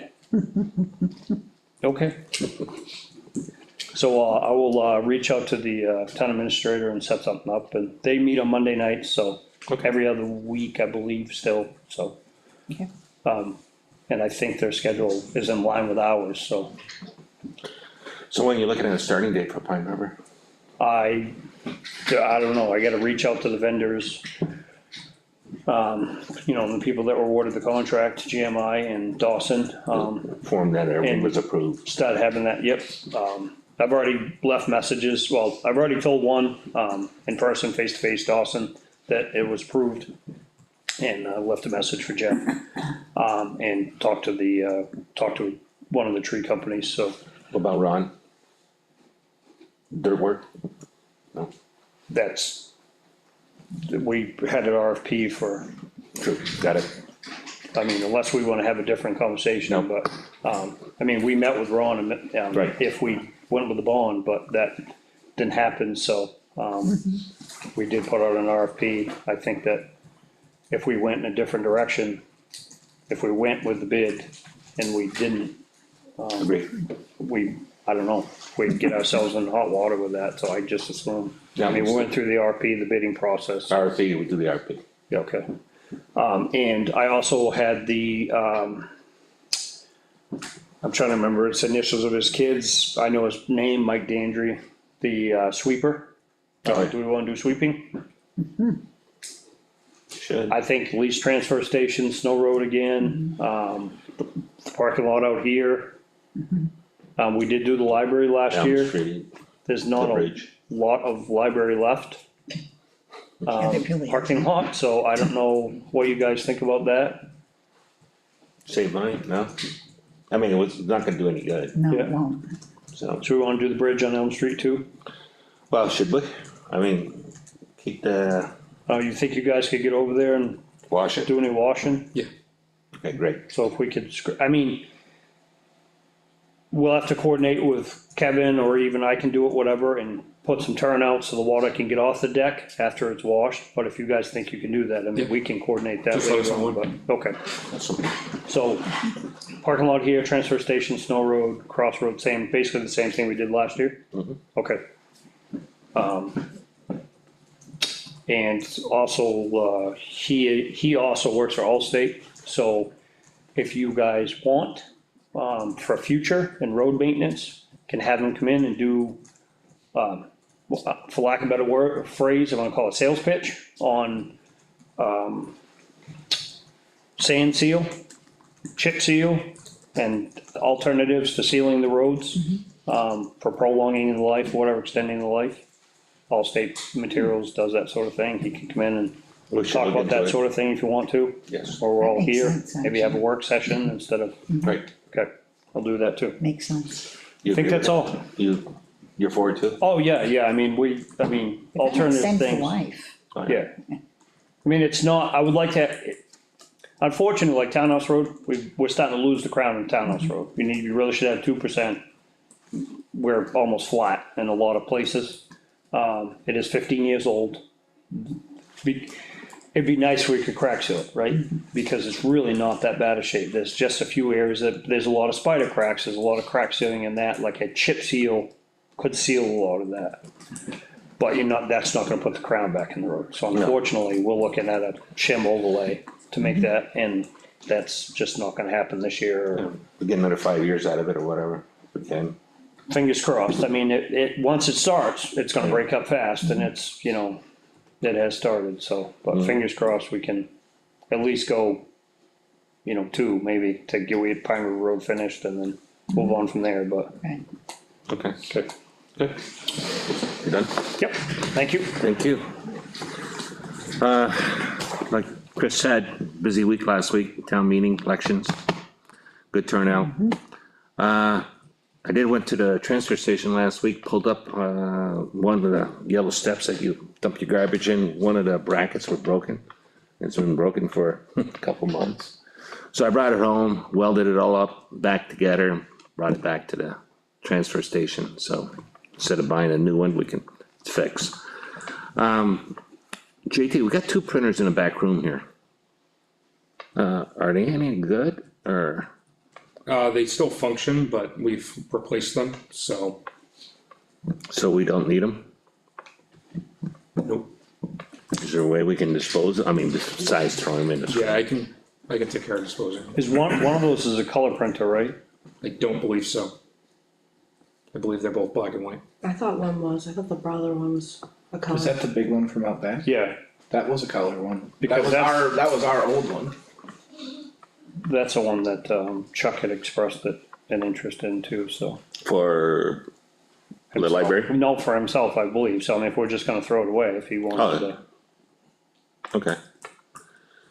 Okay. So, I will, reach out to the, town administrator and set something up, and they meet on Monday nights, so Okay. every other week, I believe, still, so. Okay. And I think their schedule is in line with ours, so So when you're looking at a starting date for Pine River? I don't know, I gotta reach out to the vendors. The people that were awarded the contract, GMI and Dawson, Form that everything and- was approved. start having that, yep. I've already left messages, well, I've already told one, in person, face to face, Dawson, that it was approved. And, left a message for Jeff, and talked to one of the tree companies, so. What about Ron? Dirt work? No, That's, we had an RFP for, true, got it. I mean, unless we wanna have a different conversation, No. but, I mean, we met with Ron and, Right. if we went with the bond, but that didn't happen, so, we did put out an RFP. I think that if we went in a different direction, if we went with the bid and we didn't, Agree. I don't know, we'd get ourselves in hot water with that, so I just assume. Yeah, I mean, we went through the RFP, the bidding process. RFP, we do the RFP. Yeah, okay. And I also had the, I'm trying to remember its initials of his kids. I know his name, Mike Dandry, the sweeper. Oh. Do we wanna do sweeping? Should. I think lease transfer station, Snow Road again, the parking lot out here. We did do the library last Elm year. Street, There's not the a bridge. lot of library left. Yeah, they really are. Parking lot, so I don't know what you guys think about that. Save money, no? I mean, it's not gonna do any good, No, Yeah. it won't. so, So we wanna do the bridge on Elm Street too? well, should we? I mean, keep the, You think you guys could get over there and wash it, do any washing? okay, great. So if we could, I mean, we'll have to coordinate with Kevin, or even I can do it, whatever, and put some turnouts so the water can get off the deck after it's washed. But if you guys think you can do that, I mean, Yeah. we can coordinate that Just let us later on, know. but, okay. Awesome. So, parking lot here, transfer station, Snow Road, Crossroad, basically the same thing we did last year? Okay. And also, he also works for Allstate, so if you guys want, for future and road maintenance, can have him come in and do, for lack of a better phrase, I'm gonna call it sales pitch on, sand seal, chip seal, and alternatives to sealing the roads, for prolonging the life, whatever, extending the life. Allstate Materials does that sort of thing, he can come in and We should talk look about into that it. sort of thing if you want to, Yes, or we're all That makes here, sense, maybe have a work session instead of, right. okay. I'll do that too. makes sense. I think that's all. You're for it too? Oh, yeah, I mean, alternative Extend for things. life. Yeah. I mean, it's not, I would like to, unfortunately, like Townhouse Road, we're starting to lose the crown in Townhouse Road. You really should have 2%. We're almost flat in a lot of places. It is 15 years old. It'd be nice if we could crack seal it, right? Because it's really not that bad a shape. There's just a few areas there's a lot of spider cracks, there's a lot of crack sealing in that, like a chip seal could seal a lot of that. But that's not gonna put the crown back in the road. So unfortunately, we're looking at a shim overlay to make that, and that's just not gonna happen this year. We get another 5 years out of it or whatever, if we can. Fingers crossed. I mean, once it starts, it's gonna break up fast, and it's, it has started, so, but fingers crossed, we can at least go, 2 maybe to get Pine River Road finished and then move on from there, but, Right. Okay, good. good. You done? Yep, thank you. Thank you. Like Chris said, busy week last week, town meeting, elections, good turnout. I went to the transfer station last week, pulled up, one of the yellow steps that you dump your garbage in, one of the brackets were broken. It's been broken for a couple months. So I brought it home, welded it all up, back together, brought it back to the transfer station, so instead of buying a new one, we can fix. JT, we got 2 printers in the back room here. Are they any good, or? They still function, but we've replaced them, so, So we don't need them? nope. Is there a way we can dispose, besides throwing them in the? Yeah, I can take care of disposing. Is one of those is a color printer, right? I don't believe so. I believe they're both black and white. I thought the brother one was a color. Was that the big one from out back? Yeah, That was a color one. Because That was our old one. that's the one that, Chuck had expressed an interest in too, so. For the library? No, for himself, I believe, so I mean, if we're just gonna throw it away, if he wanted to. Okay,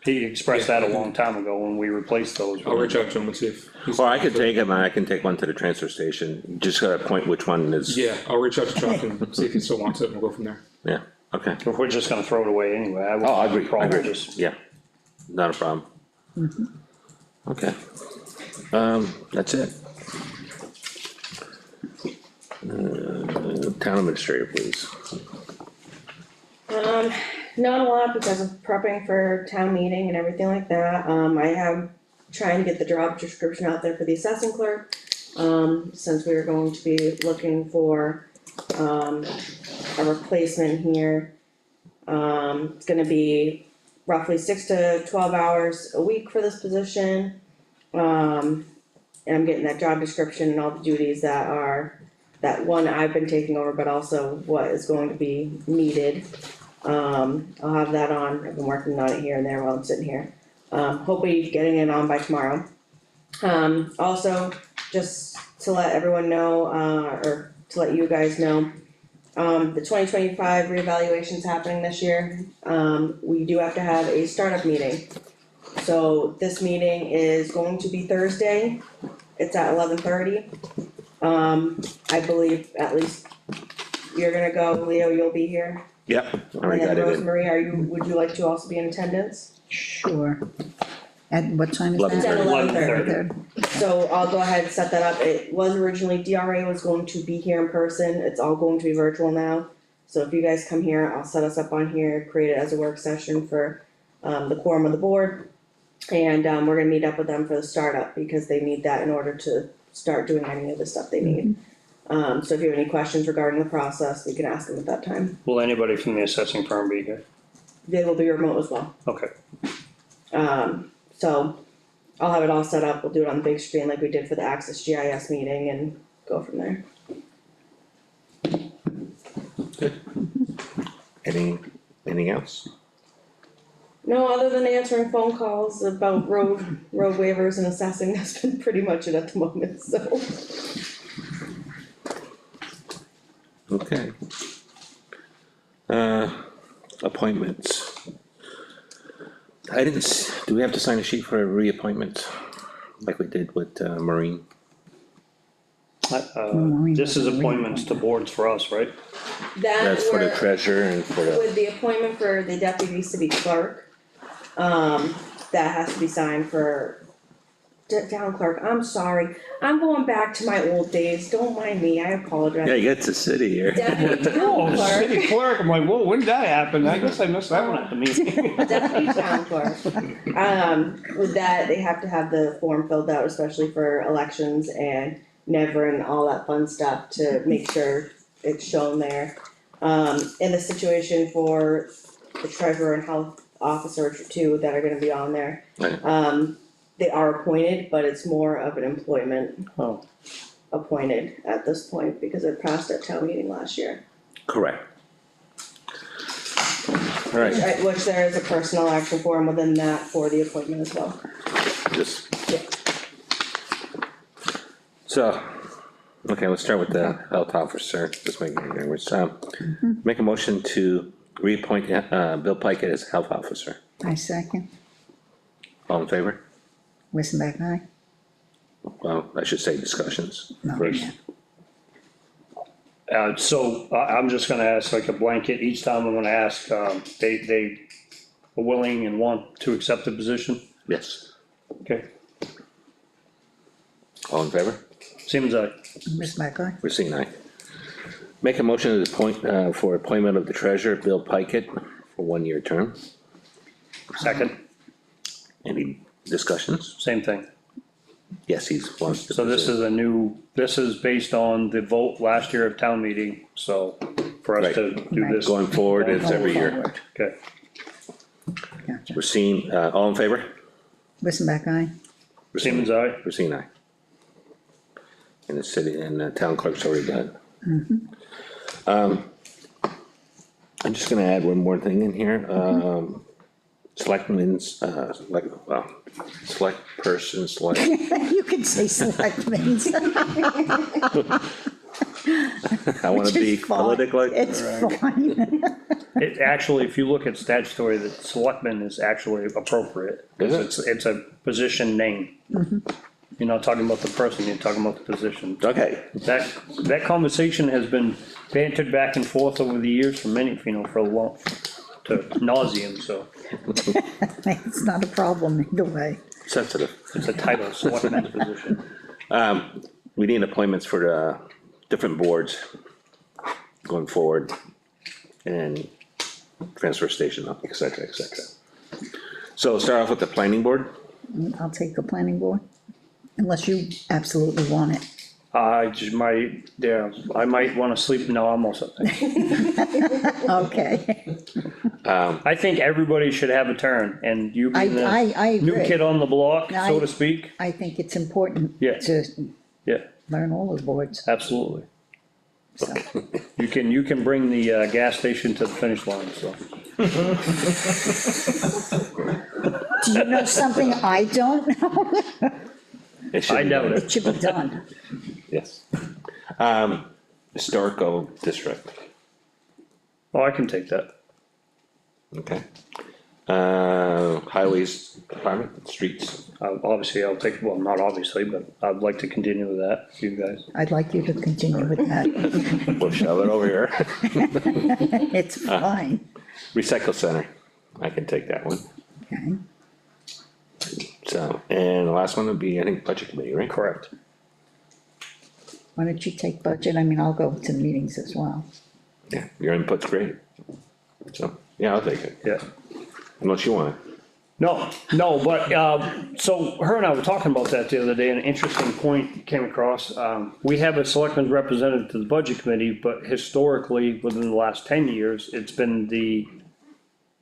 He expressed that a long time ago when we replaced those. I'll reach out to him and see if he's. or I could take them, I can take one to the transfer station, just gotta point which one is. Yeah, I'll reach out to Chuck and see if he still wants it, and we'll go from there. Yeah, okay. If we're just gonna throw it away anyway, I Oh, I agree, wouldn't have a I problem, agree, just, yeah, not a problem. Okay, that's it. Town administrator, please. Not a lot because of prepping for town meeting and everything like that. I am trying to get the job description out there for the assessing clerk. Since we are going to be looking for, a replacement here. It's gonna be roughly 6 to 12 hours a week for this position. And I'm getting that job description and all the duties that one I've been taking over, but also what is going to be needed. I'll have that on, I've been working on it here and there while I'm sitting here. Hopefully getting it on by tomorrow. Also, just to let everyone know, or to let you guys know, the 2025 reevaluation's happening this year. We do have to have a startup meeting. So this meeting is going to be Thursday, it's at 11:30. I believe at least you're gonna go, Leo, you'll be here. Yep, already And got then it in. Rosemary, would you like to also be in attendance? Sure. At what time is It's that? at 11:30. 11:30. So I'll go ahead and set that up. It was originally, DRA was going to be here in person, it's all going to be virtual now. So if you guys come here, I'll set us up on here, create it as a work session for, the quorum of the board. And, we're gonna meet up with them for the startup, because they need that in order to start doing any of the stuff they need. So if you have any questions regarding the process, we can ask them at that time. will anybody from the assessing firm be here? They will be remote as well. Okay, So I'll have it all set up, we'll do it on the big screen like we did for the Access GIS meeting and go from there. Anything else? No, other than answering phone calls about road waivers and assessing, that's been pretty much it at the moment, so. Okay. Appointments. Do we have to sign a sheet for a reappointment, like we did with, Maureen? This is appointments to boards for us, right? That's for the That treasurer and for were, the, with the appointment for the deputy city clerk, that has to be signed for town clerk, I'm sorry, I'm going back to my old days, don't mind me, I apologize. yeah, you get to city here. Deputy town Oh, clerk, city clerk, I'm like, whoa, when did that happen? I guess I missed that one at the meeting. deputy town clerk. With that, they have to have the form filled out, especially for elections and never and all that fun stuff to make sure it's shown there. In the situation for the treasurer and health officer too, that are gonna be on there. Right. They are appointed, but it's more of an employment Oh, appointed at this point, because it passed at town meeting last year. Correct. Alright, Which there is a personal action form within that for the appointment as well. just. Yeah. So, okay, let's start with the health officer, just making sure, make a motion to reappoint, Bill Pikett as health officer. I second. All in favor? Whittenbach, aye? Well, I should say discussions No, first. yeah. so I'm just gonna ask like a blanket, each time I'm gonna ask, they are willing and want to accept the position? Yes, Okay, all in favor? seems like, Whittenbach, aye? We're seeing aye. Make a motion to appoint, for appointment of the treasurer, Bill Pikett, for 1-year term. second, Any discussions? same thing. Yes, he's wants to. So this is a new, this is based on the vote last year of town meeting, so for us to do this. Going forward, it's every year. Forward. Okay, Gotcha. We're seeing, all in favor? Whittenbach, aye? We're seeing- Siemens, aye. We're seeing aye. And the city, and the town clerk's already done. I'm just gonna add one more thing in here, selectmen's, select person, select, You can say selectmen. I wanna be politically. It's fine. it actually, if you look at statutory, the selectman is actually appropriate. Is it? It's a position name. You're not talking about the person, you're talking about the position. Okay, That conversation has been bantered back and forth over the years for many, for a long, to nauseam, so It's not a problem either way. sensitive. it's a title, selectman's position. We need appointments for the different boards going forward. And transfer station, et cetera, et cetera. So start off with the planning board. I'll take the planning board, unless you absolutely want it. I just might, yeah, I might wanna sleep, no, I'm also, Okay, I think everybody should have a turn, and you being I the new agree. kid on the block, so I- to speak, I think it's important Yeah. to yeah, learn all the boards, absolutely. so. You can bring the, gas station to the finish line, so. Do you know something I don't know? It should I be doubt done. it. It should be done. Yes. Historical district, Oh, I can take that. okay. Highways department, streets, Obviously, I'll take, well, not obviously, but I'd like to continue with that, you guys. I'd like you to continue with that. we'll shove it over here. It's fine, Recycle center, I can take that one. okay? So, and the last one would be, I think, budget committee, right? Correct. Why don't you take budget? I mean, I'll go to the meetings as well. Yeah, your input's great. So, yeah, I'll take it, Yeah. unless you want it. No, but, so her and I were talking about that the other day, and an interesting point came across. We have a selectman representative to the budget committee, but historically, within the last 10 years, it's been the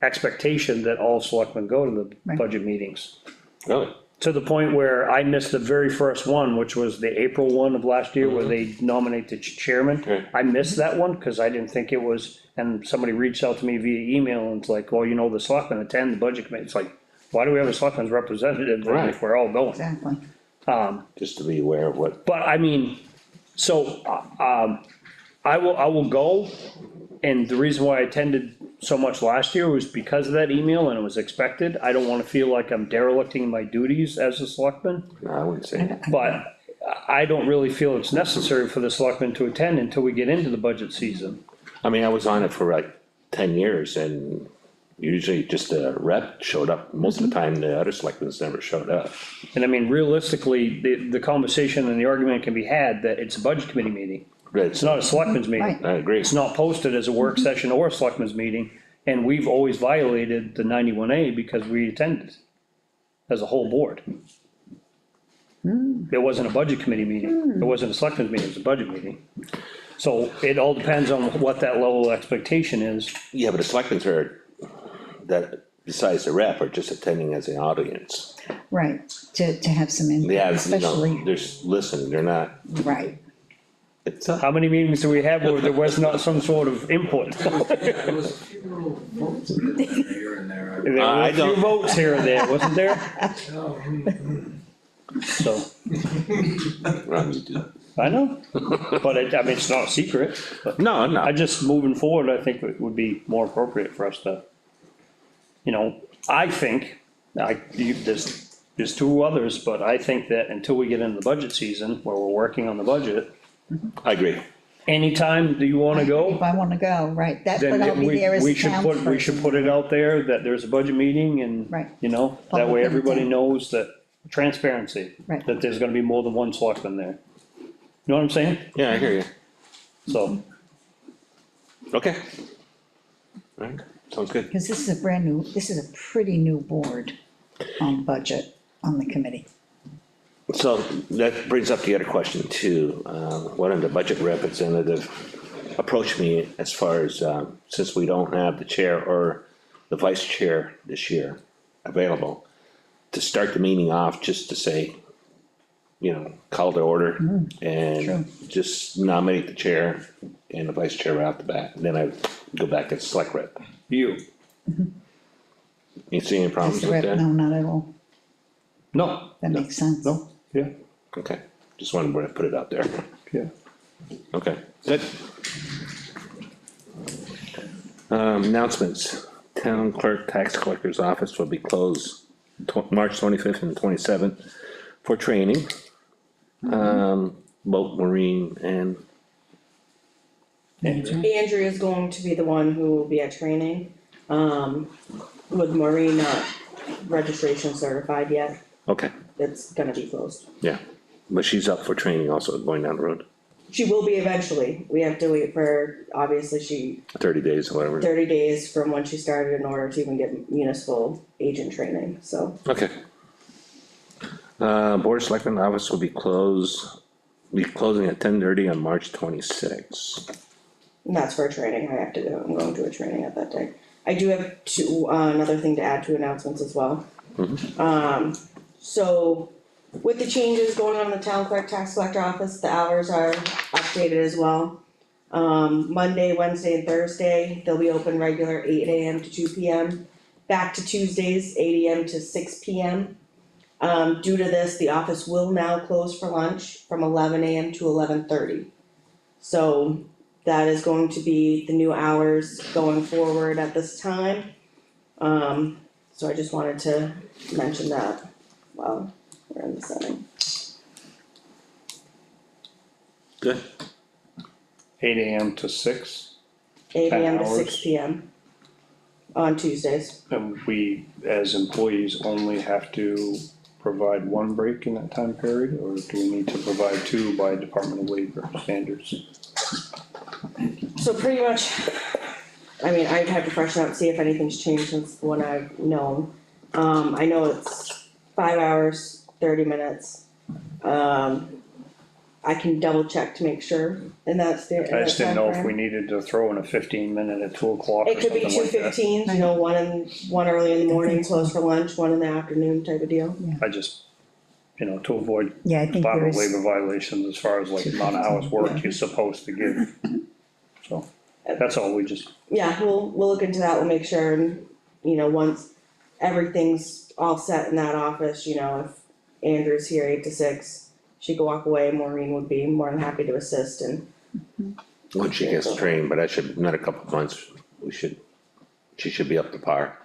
expectation that all selectmen go to the Right. budget meetings. Really? To the point where I missed the very first one, which was the April one of last year, where they nominate the chairman. Right. I missed that one, cause I didn't think it was, and somebody reached out to me via email, and it's like, well, the selectmen attend the budget committee, it's like, why do we have a selectmen's representative then Right. if we're all going? Exactly. Just to be aware of what, But I mean, so, I will go, and the reason why I attended so much last year was because of that email, and it was expected. I don't wanna feel like I'm derelicting my duties as a selectman. no, I wouldn't say that. But I don't really feel it's necessary for the selectmen to attend until we get into the budget season. I mean, I was on it for like 10 years and usually just a rep showed up. Most of the time, the other selectmen never showed up. And I mean, realistically, the conversation and the argument can be had that it's a budget committee meeting. Right, It's not a selectmen's meeting. Right. I agree. It's not posted as a work session or a selectmen's meeting, and we've always violated the 91A because we attended as a whole board. It wasn't a budget committee meeting, it wasn't a selectmen's meeting, it was a budget meeting. So it all depends on what that level of expectation is. Yeah, but the selectmen are, that besides the rep, are just attending as an audience. Right, to have some Yeah, input, you know, especially, they're just listening, they're not, right. it's, How many meetings do we have where there was not some sort of input? There was a few little votes here and there. There were I a few don't- votes here and there, wasn't there? So, Ron, you do. I know, but I mean, it's not a secret, but No, no. I just, moving forward, I think it would be more appropriate for us to, you know, I think, there's two others, but I think that until we get into the budget season, where we're working on the budget, I agree. anytime that you wanna go, If I wanna go, right, that, but I'll then be there as we a should put, we should townsperson. put it out there that there's a budget meeting and, Right. you know, that Public way everybody intent. knows that, transparency. Right. That there's gonna be more than one selectman there. You know what I'm saying? Yeah, I hear you. So, Okay. Alright, sounds good. Cause this is a brand new, this is a pretty new board on budget on the committee. So that brings up the other question too. One of the budget representative approached me as far as, since we don't have the chair or the vice chair this year available, to start the meeting off just to say, you know, call to order true. and just nominate the chair and the vice chair right off the bat. And then I go back as select rep. you, You see any problems As a with rep, that? no, not at all, no, that makes sense. no, yeah, Okay, just wanted to put it out there. yeah. Okay, good. Announcements, town clerk, tax collector's office will be closed March 25th and 27th for training. Both Maureen and, Andrea is going to be the one who will be at training, with Maureen not registration certified yet, okay, it's gonna be closed. yeah, but she's up for training also going down the road, She will be eventually, we have to wait for, obviously, she, 30 days or whatever. 30 days from when she started in order to even get municipal agent training, so. Okay. Board of Selectmen office will be closing at 10:30 on March 26th. And that's for training, I have to go, I'm going to a training at that day. I do have another thing to add to announcements as well. So with the changes going on in the town clerk tax collector office, the hours are updated as well. Monday, Wednesday and Thursday, they'll be open regular 8 AM to 2 PM. Back to Tuesdays, 8 AM to 6 PM. Due to this, the office will now close for lunch from 11 AM to 11:30. So that is going to be the new hours going forward at this time. So I just wanted to mention that while we're in the setting. Good. 8 AM to 6, 8 10 AM to hours. 6 PM on Tuesdays. and we, as employees, only have to provide one break in that time period, or do we need to provide two by Department of Labor standards? So pretty much, I mean, I'd have to freshen up and see if anything's changed since when I've known. I know it's 5 hours, 30 minutes. I can double check to make sure, and that's the. I just didn't know if we needed to throw in a 15-minute at 2 o'clock or It could be something two like that. 15s, you know, one early in the morning, close for lunch, one in the afternoon type of deal. I just, you know, to avoid Yeah, I think there Department of is, Labor violations as far as like the amount of hours worked you're supposed to give. So, that's all, we just, Yeah, we'll look into that, we'll make sure, and, you know, once everything's all set in that office, you know, if Andrew's here 8 to 6, she could walk away, Maureen would be more than happy to assist, and Once she gets trained, but that should, not a couple of months, she should be up to par.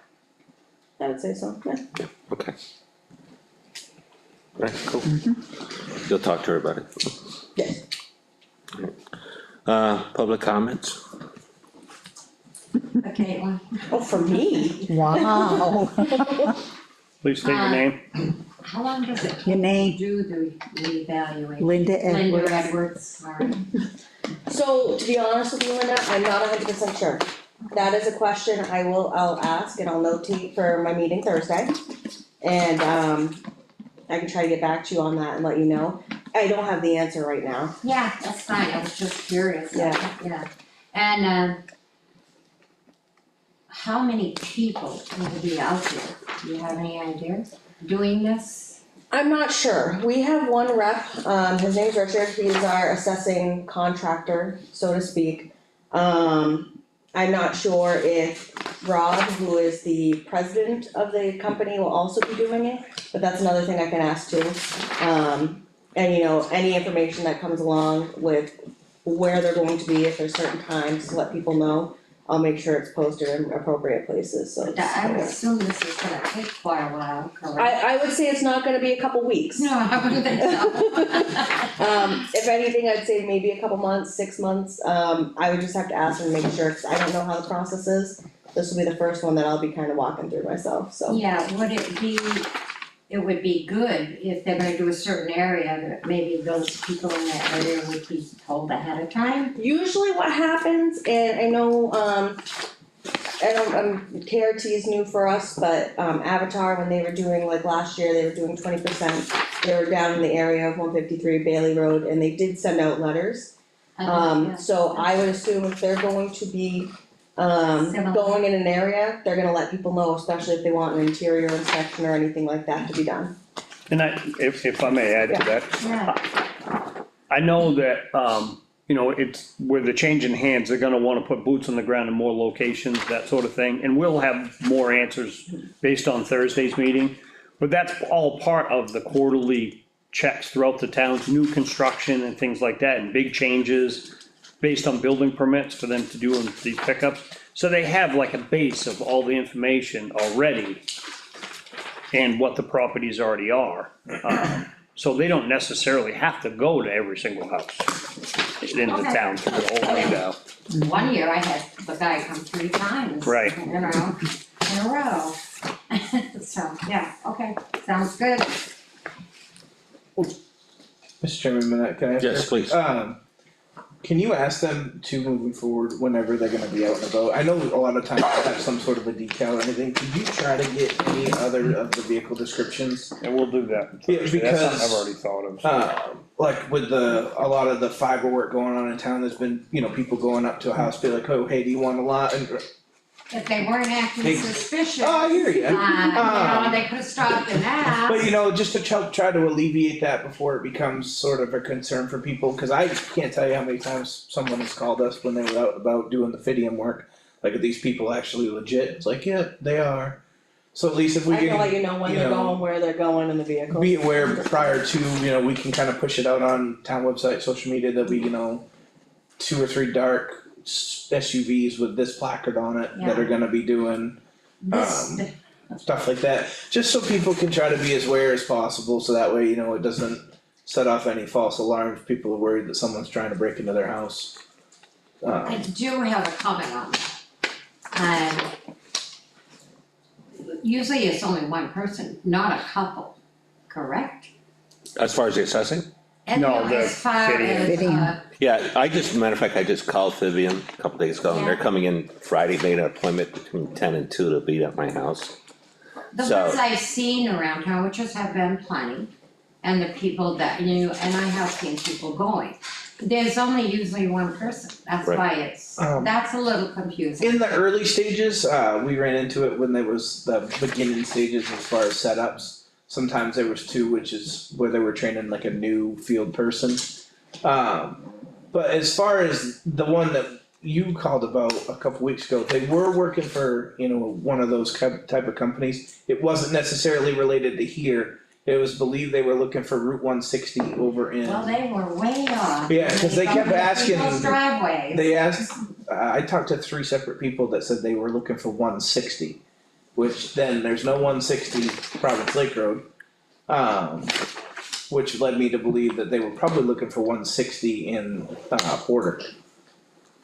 I would say so, yeah. Yeah, okay. Right, cool. You'll talk to her about it. Yes. Public comments? Okay, well, Oh, for me? Wow, Please state your name. how long does it your take name, to do the evaluation? Linda Linda Edwards. Edwards, sorry. So, to be honest with you, Linda, I'm not 100% sure. That is a question I'll ask and I'll notate for my meeting Thursday. And, I can try to get back to you on that and let you know. I don't have the answer right now. Yeah, that's fine, I was just curious. Yeah. Yeah, and, how many people will be out there? Do you have any idea, doing this? I'm not sure. We have one rep, his name's Richard, he's our assessing contractor, so to speak. I'm not sure if Rob, who is the president of the company, will also be doing it, but that's another thing I can ask too. And you know, any information that comes along with where they're going to be, if there's certain times, to let people know. I'll make sure it's posted in appropriate places, so. But I would assume this is gonna take quite a while, correct? I would say it's not gonna be a couple weeks. No, I wouldn't think so. If anything, I'd say maybe a couple months, 6 months, I would just have to ask and make sure, cause I don't know how the process is. This will be the first one that I'll be kinda walking through myself, so. Yeah, it would be good if they're gonna do a certain area, that maybe those people in that area would be told ahead of time. Usually what happens, and I know, KRT is new for us, but, Avatar, when they were doing, like last year, they were doing 20%. They were down in the area of 153 Bailey Road, and they did send out letters. So I would assume if they're going to be, going in an area, they're gonna let people know, especially if they want an interior inspection or anything like that to be done. And if I may add to that, Yeah, I know that, you know, it's, with the change in hands, they're gonna wanna put boots on the ground in more locations, that sort of thing, and we'll have more answers based on Thursday's meeting. But that's all part of the quarterly checks throughout the towns, new construction and things like that, and big changes based on building permits for them to do these pickups. So they have like a base of all the information already and what the properties already are. So they don't necessarily have to go to every single house in the Okay. town to the whole layout. one year I had the guy come 3 times. Right. You know, in a row. So, yeah, okay, sounds good. Mr. Chairman, can I ask? Yes, please. Can you ask them to moving forward whenever they're gonna be out and about? I know a lot of times they have some sort of a decal or anything. Could you try to get any other of the vehicle descriptions? And we'll do that. Yeah, Thursday. That's something I've already thought of. Like with a lot of the fiber work going on in town, there's been, you know, people going up to a house, be like, oh, hey, do you want a lot? And, If they weren't acting Hey. suspicious, oh, I hear you. you know, they could've stopped and asked. But you know, just to try to alleviate that before it becomes sort of a concern for people, cause I can't tell you how many times someone has called us when they were out and about doing the Fidium work. Like, are these people actually legit? It's like, yeah, they are. So at least if we I can let can, you know when you they're know, going, where they're going in the vehicle. be aware prior to, you know, we can kind of push it out on town website, social media, that we, you know, 2 or 3 dark SUVs with this placard on it that are gonna be doing This, stuff like that, just so people can try to be as aware as possible, so that way, you know, it doesn't set off any false alarms, people are worried that someone's trying to break into their house. I do have a comment on that. Usually it's only one person, not a couple, correct? As far as the assessing? And No, the as far Fidium. as, Fidium. Yeah, matter of fact, I just called Vivian a couple days ago, and they're Yeah. coming in Friday, made an appointment between 10 and 2 to be at my house. the So- ones I've seen around town, which have been plenty, and the people that, you know, and I have seen people going. There's only usually one person, that's Right. why it's, Um, that's a little confusing. In the early stages, we ran into it when there was the beginning stages as far as setups. Sometimes there was 2, which is where they were training like a new field person. But as far as the one that you called about a couple weeks ago, they were working for, you know, one of those type of companies. It wasn't necessarily related to here. It was believed they were looking for Route 160 over in. Well, they were way off. Yeah, 'cause they kept go to asking- People's driveways. They asked, I talked to 3 separate people that said they were looking for 160, which then there's no 160 Providence Lake Road. which led me to believe that they were probably looking for 160 in Porter.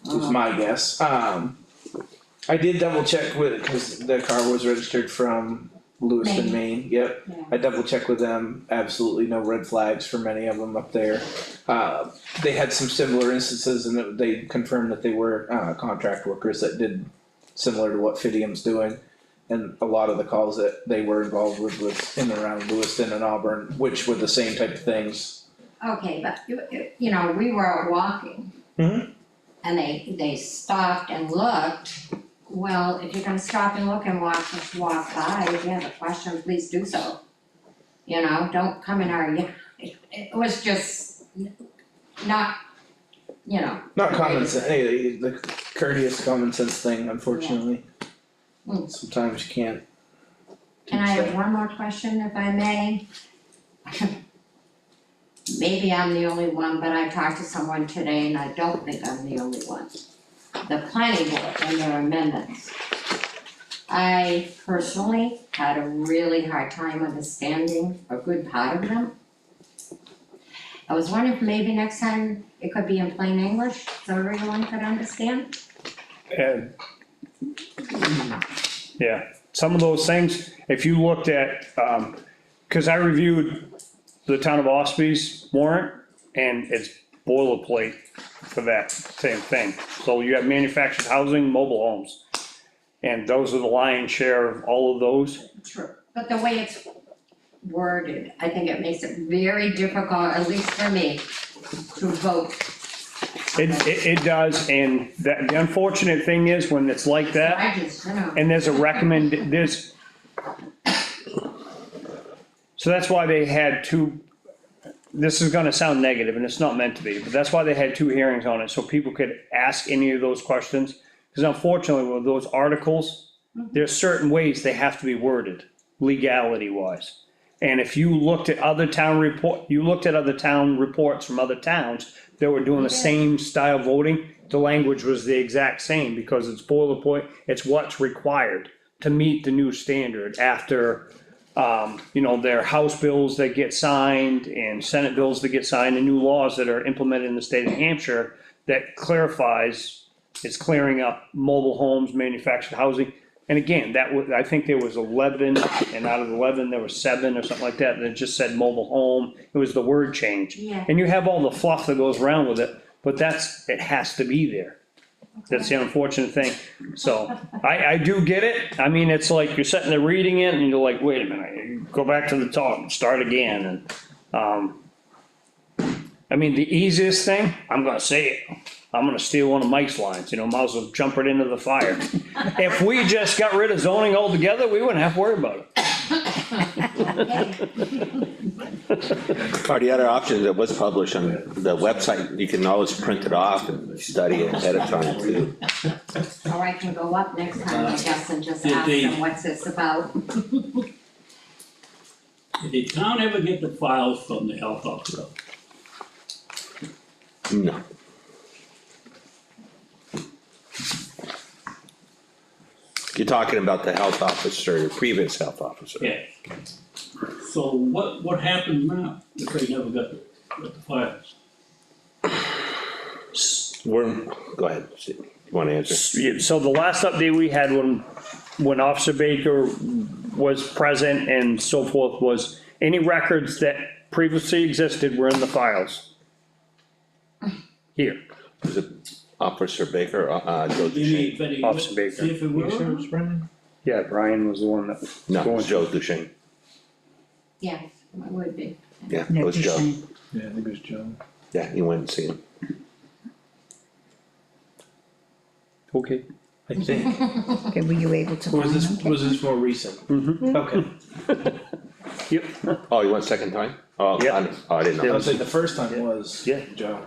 Was my guess. I did double check with, because the car was registered from Lewiston, Maine, yep. Yeah. I double checked with them, absolutely no red flags for many of them up there. They had some similar instances and they confirmed that they were contract workers that did similar to what Fidium's doing. And a lot of the calls that they were involved with was in and around Lewiston and Auburn, which were the same type of things. Okay, but you know, we were out walking. Mhm. And they stopped and looked. Well, if you're gonna stop and look and just walk by, if you have a question, please do so. You know, don't come in our, it was just not, you know. Not common sense, hey, the courteous common sense thing, unfortunately. Mm. Sometimes you can't. And I have one more question, if I may. Maybe I'm the only one, but I talked to someone today and I don't think I'm the only one. The planning board and their amendments. I personally had a really hard time understanding a good part of them. I was wondering if maybe next time it could be in plain English so everyone could understand. And, yeah, some of those things, if you looked at, cause I reviewed the town of Ospey's warrant, and it's boilerplate for that same thing. So you have manufactured housing, mobile homes, and those are the lion's share of all of those. True. But the way it's worded, I think it makes it very difficult, at least for me, to vote. It does, and the unfortunate thing is, when it's like that, I just, you know. and there's a so that's why they had two, this is gonna sound negative, and it's not meant to be, but that's why they had two hearings on it, so people could ask any of those questions. Cause unfortunately, with those articles, there's certain ways they have to be worded, legality wise. And if you looked at other town reports from other towns that were doing the same style voting, the language was the exact same, because it's boilerplate, it's what's required to meet the new standard after, you know, their House bills that get signed and Senate bills that get signed and new laws that are implemented in the state of New Hampshire that clarifies, it's clearing up mobile homes, manufactured housing. And again, that was, I think there was 11, and out of 11, there was 7 or something like that, that just said mobile home. It was the word change. Yeah. And you have all the fluff that goes around with it, but it has to be there. That's the unfortunate thing. So, I do get it. I mean, it's like you're sitting there reading it and you're like, wait a minute, go back to the top and start again. And, I mean, the easiest thing, I'm gonna say it, I'm gonna steal one of Mike's lines, you know, might as well jump it into the fire. If we just got rid of zoning altogether, we wouldn't have to worry about it. Or the other option that was published on the website, you can always print it off and study it ahead of time too. Or I can go up next time, I guess, and just Did ask they- them what's this about. Did the town ever get the files from the health officer? No. You're talking about the health officer, the previous health officer. Yeah. So what happens now if they never got the files? Go ahead, Steve. You wanna answer? Yeah, so the last update we had when Officer Baker was present and so forth was any records that previously existed were in the files. Here, Was it Officer Baker, Joe Do you need Duchesne? Betty? Officer Baker. See if it will? Brendan? yeah, Brian was the one that was No, it going was Joe Duchesne. Yes, it would be. Yeah, it Nick was Joe. Duchesne. Yeah, I think it was Joe. Yeah, you went and seen him. Okay. I think. Okay, were you able to find them? Was this more recent? Okay. Yep. Oh, you went second time? Oh, Yeah. I didn't I know. would say the first time was Yeah. Joe.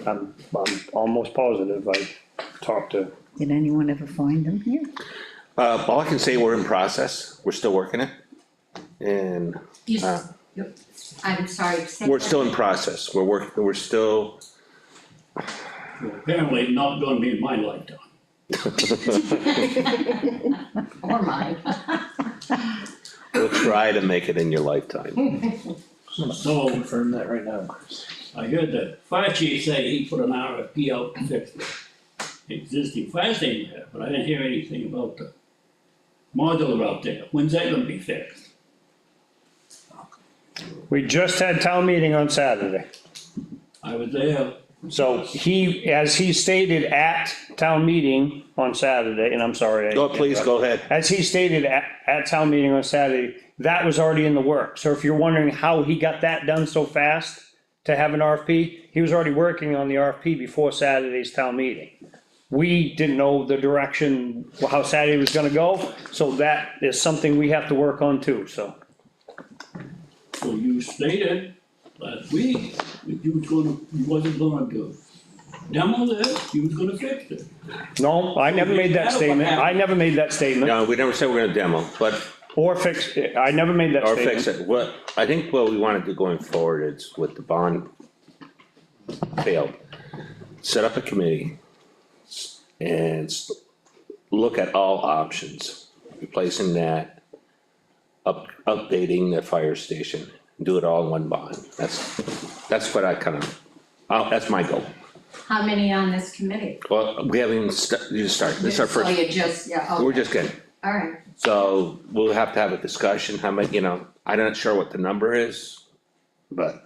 I'm almost positive I talked to, Did anyone ever find them here? All I can say, we're in process, we're still working it. And, You, I'm sorry, say we're that. still in process, we're still, Well, apparently not gonna be in my lifetime. Or mine. we'll try to make it in your lifetime. So, Confirm that right now, Chris. I heard the fire chief say he put an RFP out to fix the existing fire station there, but I didn't hear anything about the modular out there. When's that gonna be fixed? We just had town meeting on Saturday. I was there. So as he stated at town meeting on Saturday, and I'm sorry. Please, go ahead. As he stated at town meeting on Saturday, that was already in the works. So if you're wondering how he got that done so fast to have an RFP, he was already working on the RFP before Saturday's town meeting. We didn't know the direction, how Saturday was gonna go, so that is something we have to work on too, so. So you stated last week that you wasn't gonna do demo this, you was gonna fix it. No, I never made that statement. I never made that statement. No, we never said we're gonna demo, but, Or fix it. I never made that or statement. fix it. I think what we wanna do going forward is with the bond failed, set up a committee and look at all options, replacing that, updating the fire station, do it all in one bond. That's what I that's my goal. How many on this committee? Well, we haven't even started, this is our So first, you just, yeah, we're okay, just getting, alright, so we'll have to have a discussion, how many, I'm not sure what the number is, but,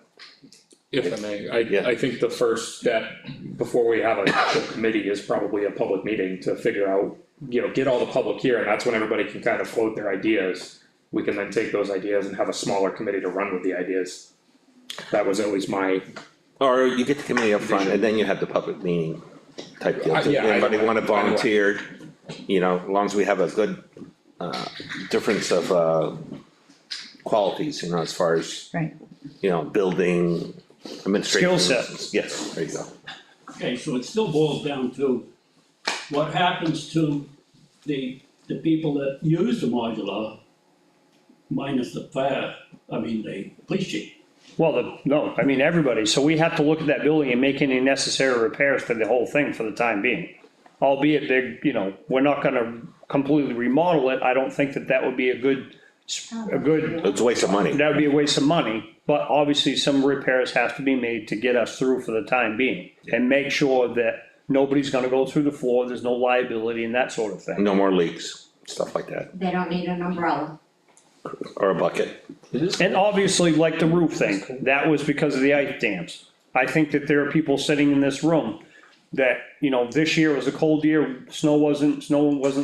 If I may, Yeah. I think the first step before we have an actual committee is probably a public meeting to figure out, get all the public here, and that's when everybody can kind of float their ideas. We can then take those ideas and have a smaller committee to run with the ideas. That was at least my, or you get the committee up front and then you have the public meeting type deal. Yeah, Anybody wanna volunteer, as long as we have a good, difference of, qualities, as far as, Right. building, administration. Skill sets. Yes, there you go. Okay, so it still boils down to what happens to the people that use the modular minus the the police chief. Well, no, I mean, everybody, so we have to look at that building and make any necessary repairs to the whole thing for the time being. Albeit they're, we're not gonna completely remodel it, I don't think that would be a good, It's a waste of money. that would be a waste of money. But obviously, some repairs have to be made to get us through for the time being. And make sure that nobody's gonna go through the floor, there's no liability and that sort of thing. No more leaks, stuff like that, they don't need an umbrella. or a bucket. And obviously, like the roof thing, that was because of the ice dams. I think that there are people sitting in this room that, this year was a cold year, snow wasn't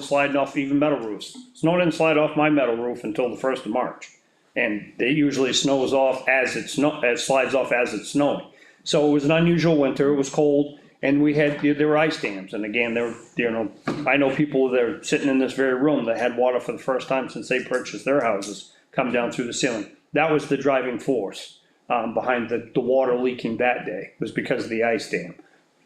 sliding off even metal roofs. Snow didn't slide off my metal roof until the 1st of March. And it usually snows off it slides off as it's snowing. So it was an unusual winter, it was cold, and there were ice dams, and again, I know people that are sitting in this very room that had water for the first time since they purchased their houses come down through the ceiling. That was the driving force, behind the water leaking that day, was because of the ice dam.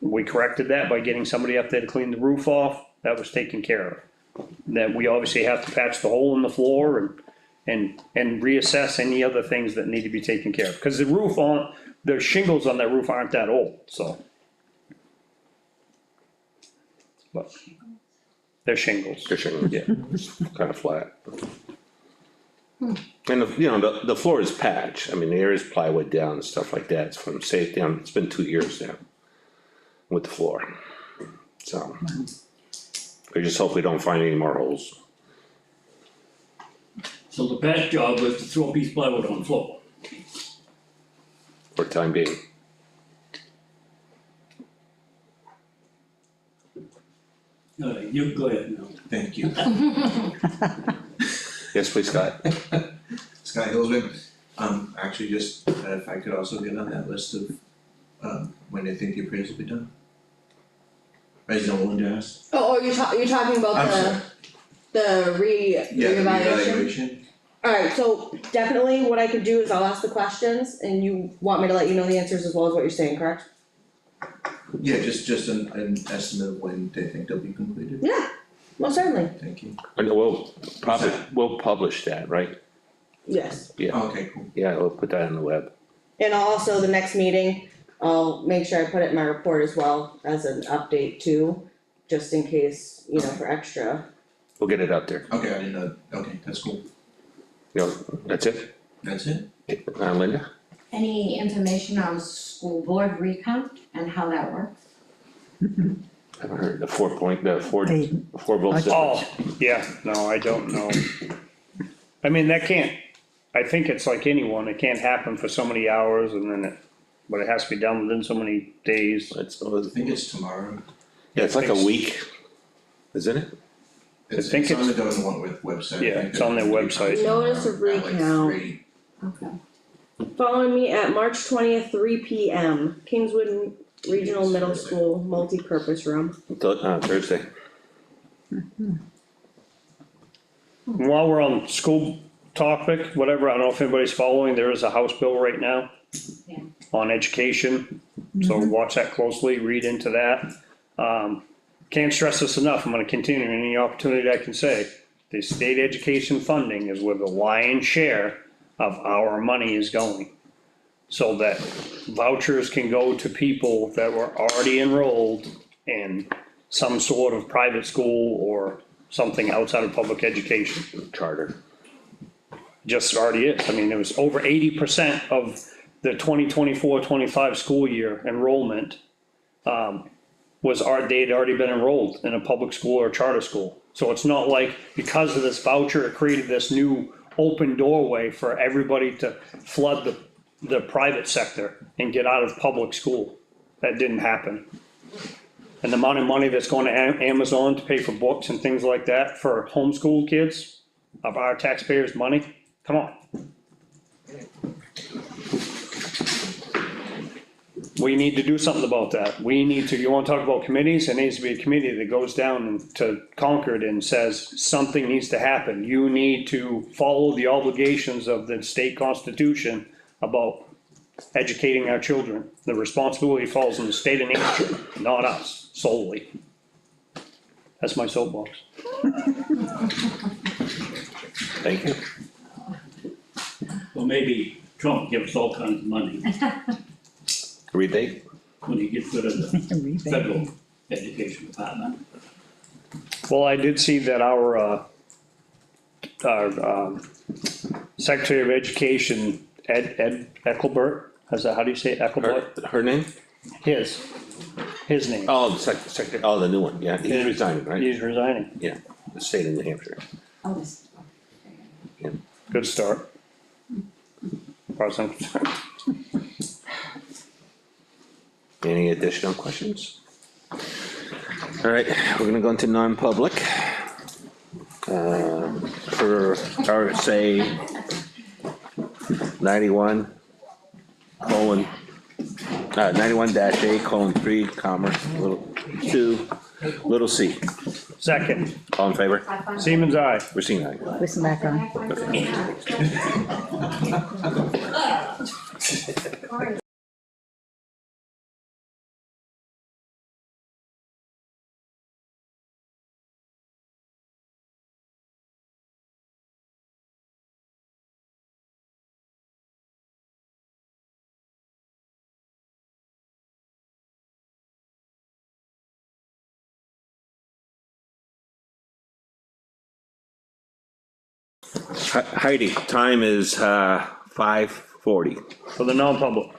We corrected that by getting somebody up there to clean the roof off, that was taken care of. That we obviously have to patch the hole in the floor and reassess any other things that need to be taken care of, cause the shingles on that roof aren't that old, so. But they're shingles. Fishing, Yeah. kinda flat. And the floor is patched, there is plywood down and stuff like that, it's from safety, it's been 2 years now with the floor, so. I just hope we don't find any more holes. So the past job was to throw a piece of plywood on the floor. For the time being. You go ahead now. Thank you. Yes, please, Scott. Scott Hillsman, actually just, if I could also get on that list of, when they think the appraisal will be done? Is no one to ask? Oh, you're talking about I'm sorry. the Yeah, the reevaluation? reevaluation. Alright, so definitely what I could do is I'll ask the questions and you want me to let you know the answers as well as what you're saying, correct? Yeah, just an estimate of when they think they'll be completed. Yeah, most certainly, Thank you. And we'll publish that, right? yes. Yeah, Okay, cool. yeah, we'll put that on the web. And also the next meeting, I'll make sure I put it in my report as well as an update too, just in case, for extra. We'll get it out there. Okay, I didn't know, okay, that's cool. That's it? That's it? Linda? any information on school board recount and how that works? Haven't heard the 4 point, the four They- votes. Oh, yeah, no, I don't know. I mean, that can't, I think it's like anyone, it can't happen for so many hours and then but it has to be done within so many days. I think it's tomorrow. Yeah, it's like a week, isn't it? think It's on the it's- government website. I Yeah, think it's on their website. Notice of at like recount. 3. Okay. Following me at March 20th, 3 p.m., Kingswood Regional Middle School, multi-purpose room. Thursday. While we're on school topic, whatever, I don't know if anybody's following, there is a House bill right now. Yeah. On education, so watch that closely, read into that. Can't stress this enough, I'm gonna continue any opportunity I can say. The state education funding is where the lion's share of our money is going. So that vouchers can go to people that were already enrolled in some sort of private school or something outside of public education. Charter. Just already is, I mean, it was over 80% of the 2024-25 school year enrollment. They'd already been enrolled in a public school or a charter school. So it's not like, because of this voucher, it created this new open doorway for everybody to flood the private sector and get out of public school. That didn't happen. And the amount of money that's going to Amazon to pay for books and things like that for homeschool kids of our taxpayers' money, come on. We need to do something about that. You wanna talk about committees, there needs to be a committee that goes down to Concord and says, something needs to happen. You need to follow the obligations of the state constitution about educating our children. The responsibility falls on the state of nature, not us solely. That's my soapbox. Thank you. Well, maybe Trump gives all kinds of money Rebate? when he gets rid of the Rebate. federal education department. Well, I did see that our Secretary of Education, Ed Eckelbert, how do you say it? Eckelbert? Her name? His name. Oh, the secretary, oh, the new one, yeah, he's resigning, right? He's resigning. Yeah, the state of New Hampshire. Oh, this, Good start. As far as I'm concerned. Any additional questions? All right, we're gonna go into non-public. For RSA 91:A:3, comma, little c. Second, All in favor? Siemens, aye. Racine, aye. Listen back on. Heidi, time is 5:40. For the non-public.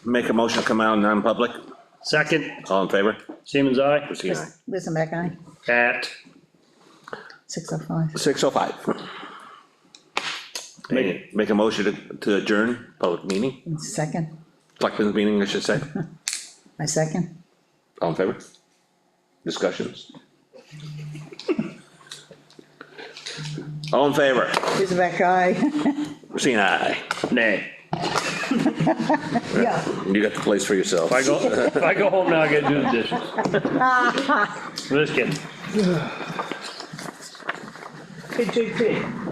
make a motion to come out non-public, Second, all in favor? Siemens, aye, Christine, aye. Wisdom back aye, at, 6:05. 6:05. Make a motion to adjourn public meeting, Second, selectmen's meeting, I should say, I second. all in favor? Discussions? All in favor? Wisdom back aye. Christine, aye. nay. Yeah. You got the place for yourself. If I go home now, I gotta do the dishes. I'm just kidding. Hey, JP,